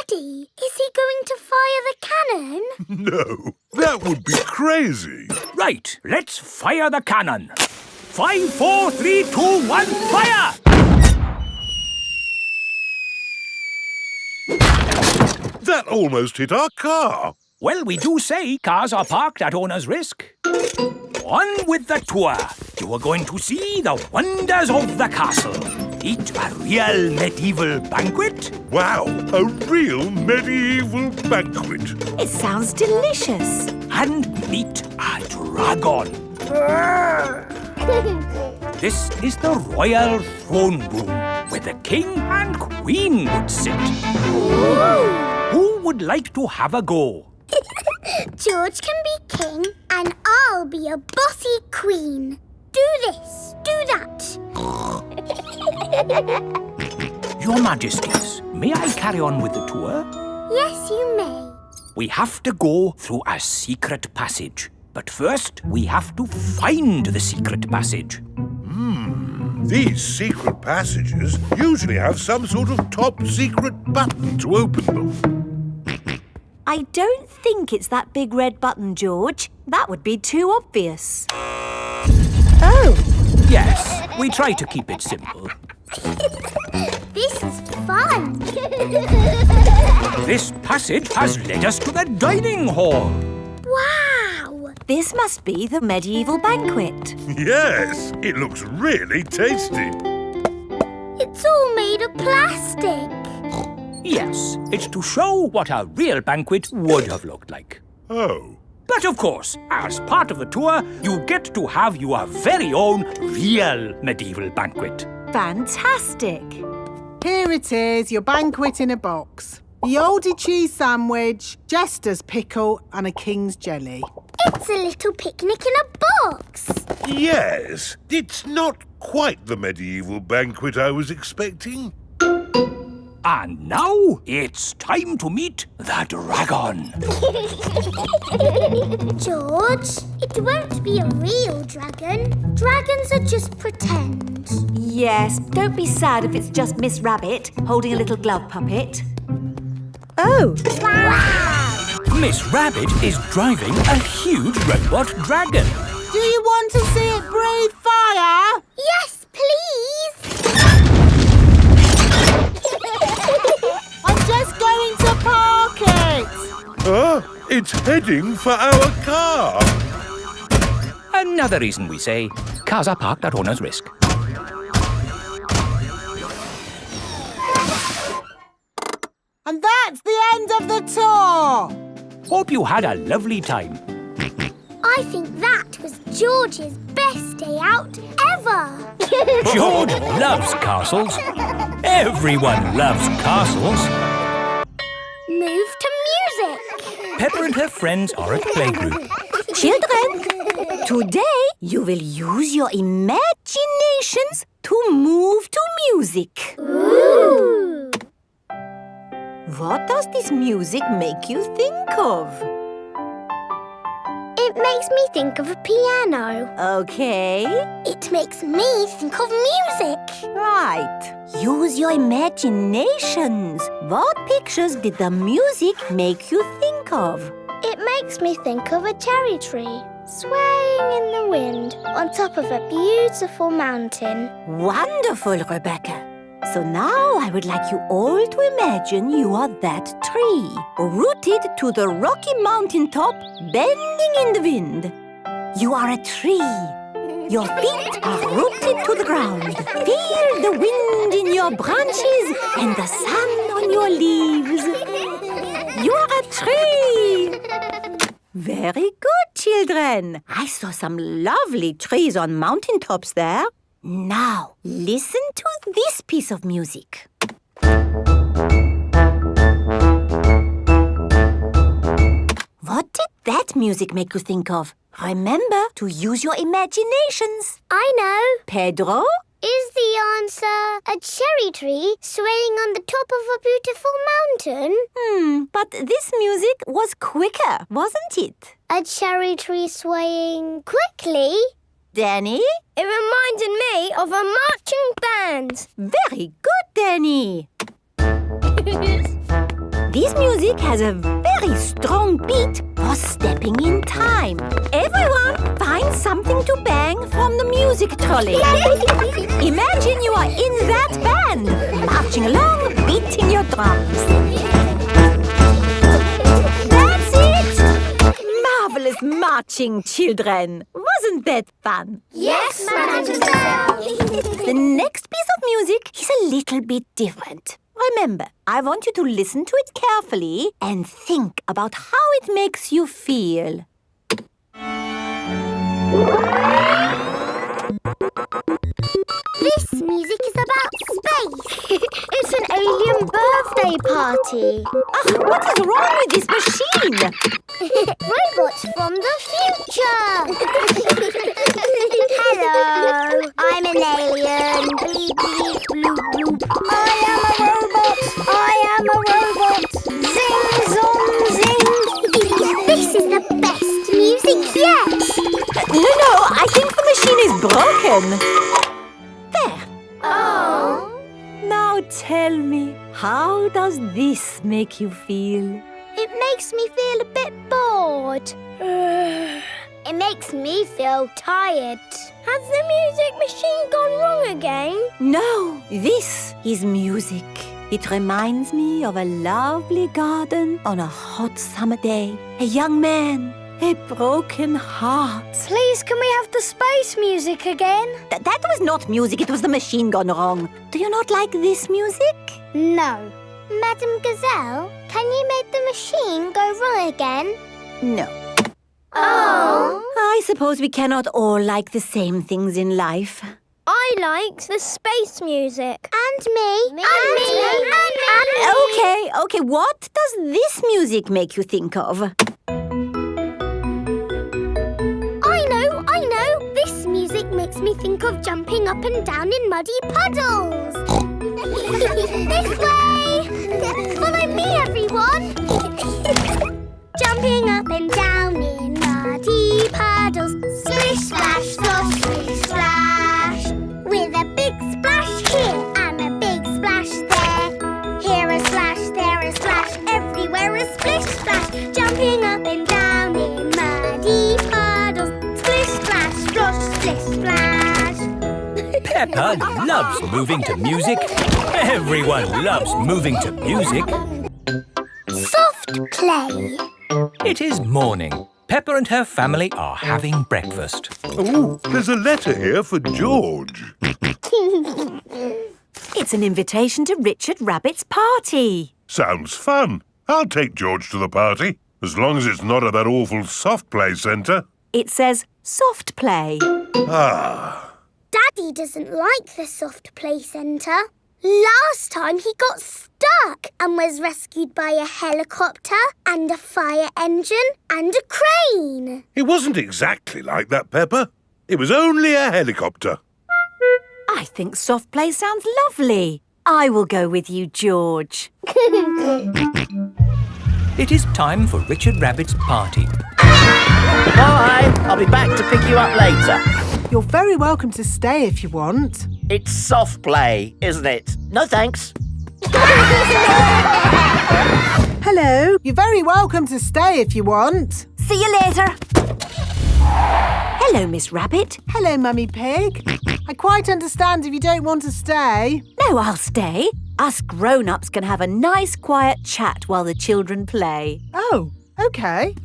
Daddy, is he going to fire the cannon? No, that would be crazy. Right, let's fire the cannon. 5, 4, 3, 2, 1, fire! That almost hit our car. Well, we do say cars are parked at owner's risk. On with the tour. You are going to see the wonders of the castle. Eat a real medieval banquet. Wow, a real medieval banquet. It sounds delicious. And meet a dragon. This is the royal throne room where the king and queen would sit. Who would like to have a go? George can be king and I'll be a bossy queen. Do this, do that. Your Majesties, may I carry on with the tour? Yes, you may. We have to go through a secret passage. But first, we have to find the secret passage. These secret passages usually have some sort of top secret button to open them. I don't think it's that big red button, George. That would be too obvious. Oh! Yes, we try to keep it simple. This is fun. This passage has led us to the dining hall. Wow! This must be the medieval banquet. Yes, it looks really tasty. It's all made of plastic. Yes, it's to show what a real banquet would have looked like. Oh. But of course, as part of the tour, you get to have your very own real medieval banquet. Fantastic! Here it is, your banquet in a box. The oldie cheese sandwich, jester's pickle and a king's jelly. It's a little picnic in a box. Yes, it's not quite the medieval banquet I was expecting. And now it's time to meet the dragon. George, it won't be a real dragon. Dragons are just pretend. Yes, don't be sad if it's just Miss Rabbit holding a little glove puppet. Oh! Wow! Miss Rabbit is driving a huge robot dragon. Do you want to see it breathe fire? Yes, please! I'm just going to park it! It's heading for our car. Another reason we say cars are parked at owner's risk. And that's the end of the tour! Hope you had a lovely time. I think that was George's best day out ever. George loves castles. Everyone loves castles. Move to music. Peppa and her friends are at playgroup. Children, today you will use your imaginations to move to music. Ooh. What does this music make you think of? It makes me think of a piano. Okay. It makes me think of music. Right. Use your imaginations. What pictures did the music make you think of? It makes me think of a cherry tree swaying in the wind on top of a beautiful mountain. Wonderful, Rebecca. So now I would like you all to imagine you are that tree, rooted to the rocky mountain top, bending in the wind. You are a tree. Your feet are rooted to the ground. Feel the wind in your branches and the sun on your leaves. You are a tree. Very good, children. I saw some lovely trees on mountaintops there. Now, listen to this piece of music. What did that music make you think of? Remember to use your imaginations. I know. Pedro? Is the answer a cherry tree swaying on the top of a beautiful mountain? But this music was quicker, wasn't it? A cherry tree swaying quickly? Danny? It reminded me of a marching band. Very good, Danny. This music has a very strong beat for stepping in time. Everyone find something to bang from the music trolley. Imagine you are in that band, marching along, beating your drums. That's it! Marvelous marching, children. Wasn't that fun? Yes, Madame Giselle. The next piece of music is a little bit different. Remember, I want you to listen to it carefully and think about how it makes you feel. This music is about space. It's an alien birthday party. What is wrong with this machine? Robots from the future. Hello, I'm an alien. Bleep, bleep, bloop, bloop. I am a robot. Zing, zong, zing. This is the best music yet. No, I think the machine is broken. There. Oh. Now tell me, how does this make you feel? It makes me feel a bit bored. It makes me feel tired. Has the music machine gone wrong again? No, this is music. It reminds me of a lovely garden on a hot summer day. A young man, a broken heart. Please, can we have the space music again? That was not music, it was the machine gone wrong. Do you not like this music? No. Madame Gazelle, can you make the machine go wrong again? No. Oh. I suppose we cannot all like the same things in life. I like the space music. And me. And me. Okay, what does this music make you think of? I know. This music makes me think of jumping up and down in muddy puddles. This way. Follow me, everyone. Jumping up and down in muddy puddles. Splish, splash, slosh, splish, splash. With a big splash here and a big splash there. Here a splash, there a splash, everywhere a splish, splash. Jumping up and down in muddy puddles. Splish, splash, slosh, splish, splash. Peppa loves moving to music. Everyone loves moving to music. Soft play. It is morning. Peppa and her family are having breakfast. Oh, there's a letter here for George. It's an invitation to Richard Rabbit's party. Sounds fun. I'll take George to the party, as long as it's not at that awful soft play centre. It says soft play. Ah. Daddy doesn't like the soft play centre. Last time he got stuck and was rescued by a helicopter and a fire engine and a crane. It wasn't exactly like that, Peppa. It was only a helicopter. I think soft play sounds lovely. I will go with you, George. It is time for Richard Rabbit's party. Bye! I'll be back to pick you up later. You're very welcome to stay if you want. It's soft play, isn't it? No thanks. Hello. You're very welcome to stay if you want. See you later. Hello, Miss Rabbit. Hello, Mummy Pig. I quite understand if you don't want to stay. No, I'll stay. Us grown-ups can have a nice quiet chat while the children play. Oh, OK.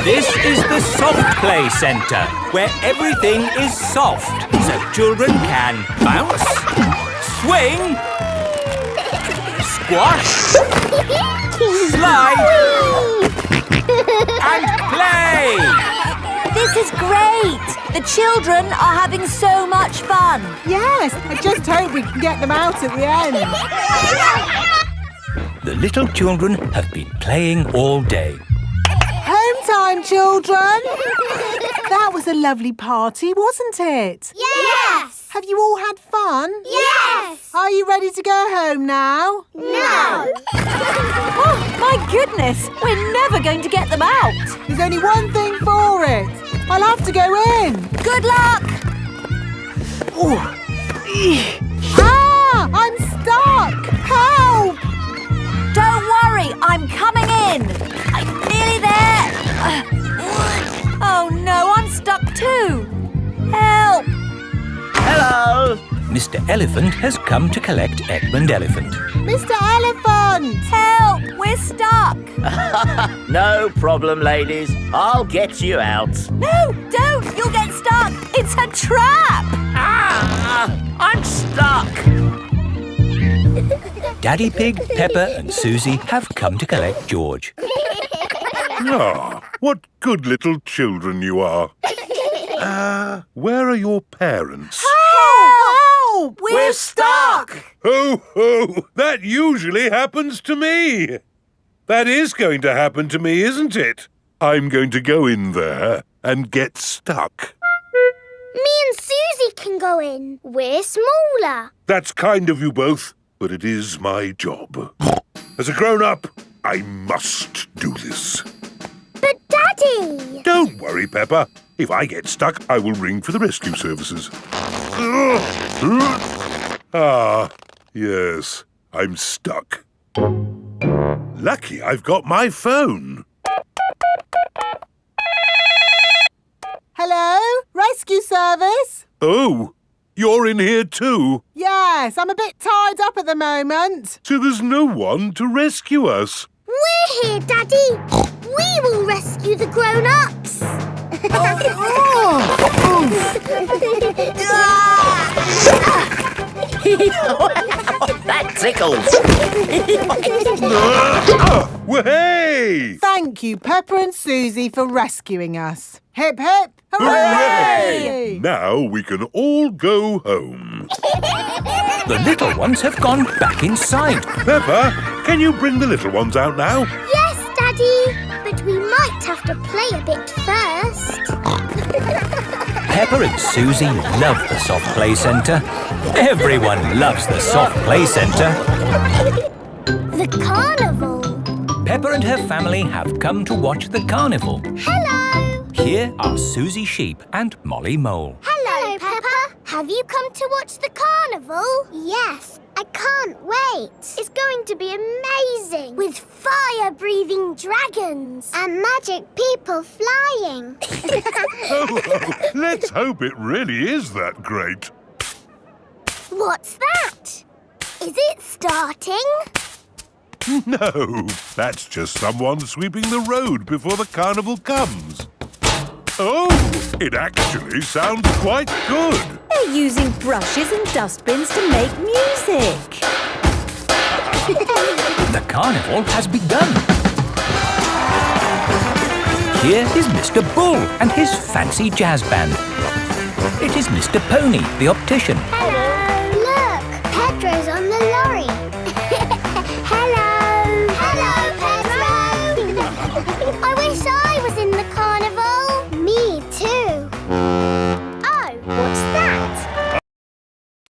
This is the soft play centre, where everything is soft, so children can bounce, swing, squash, slide, and play. This is great! The children are having so much fun. Yes, I just hope we can get them out at the end. The little children have been playing all day. Home time, children! That was a lovely party, wasn't it? Yes! Have you all had fun? Yes! Are you ready to go home now? No! Oh, my goodness! We're never going to get them out. There's only one thing for it. I'll have to go in. Good luck! Ah! I'm stuck! Help! Don't worry, I'm coming in. I'm nearly there. Oh no, I'm stuck too. Help! Hello! Mr. Elephant has come to collect Edmund Elephant. Mr. Elephant! Help! We're stuck. No problem, ladies. I'll get you out. No, don't! You'll get stuck. It's a trap. Ah! I'm stuck. Daddy Pig, Peppa and Susie have come to collect George. Ah, what good little children you are. Where are your parents? Help! We're stuck. Ho, ho! That usually happens to me. That is going to happen to me, isn't it? I'm going to go in there and get stuck. Me and Susie can go in. We're smaller. That's kind of you both, but it is my job. As a grown-up, I must do this. But Daddy! Don't worry, Peppa. If I get stuck, I will ring for the rescue services. Ah, yes, I'm stuck. Lucky I've got my phone. Hello? Rescue service? Oh, you're in here too? Yes, I'm a bit tied up at the moment. So there's no one to rescue us. We're here, Daddy. We will rescue the grown-ups. That tickles. Hey! Thank you, Peppa and Susie, for rescuing us. Hip, hip, Hooray! Now we can all go home. The little ones have gone back inside. Peppa, can you bring the little ones out now? Yes, Daddy. But we might have to play a bit first. Peppa and Susie love the soft play centre. Everyone loves the soft play centre. The carnival. Peppa and her family have come to watch the carnival. Hello. Here are Susie Sheep and Molly Mole. Hello, Peppa. Have you come to watch the carnival? Yes. I can't wait. It's going to be amazing. With fire-breathing dragons. And magic people flying. Let's hope it really is that great. What's that? Is it starting? No, that's just someone sweeping the road before the carnival comes. Oh, it actually sounds quite good. They're using brushes and dustbins to make music. The carnival has begun. Here is Mr. Bull and his fancy jazz band. It is Mr. Pony, the optician. Hello. Look, Pedro's on the line.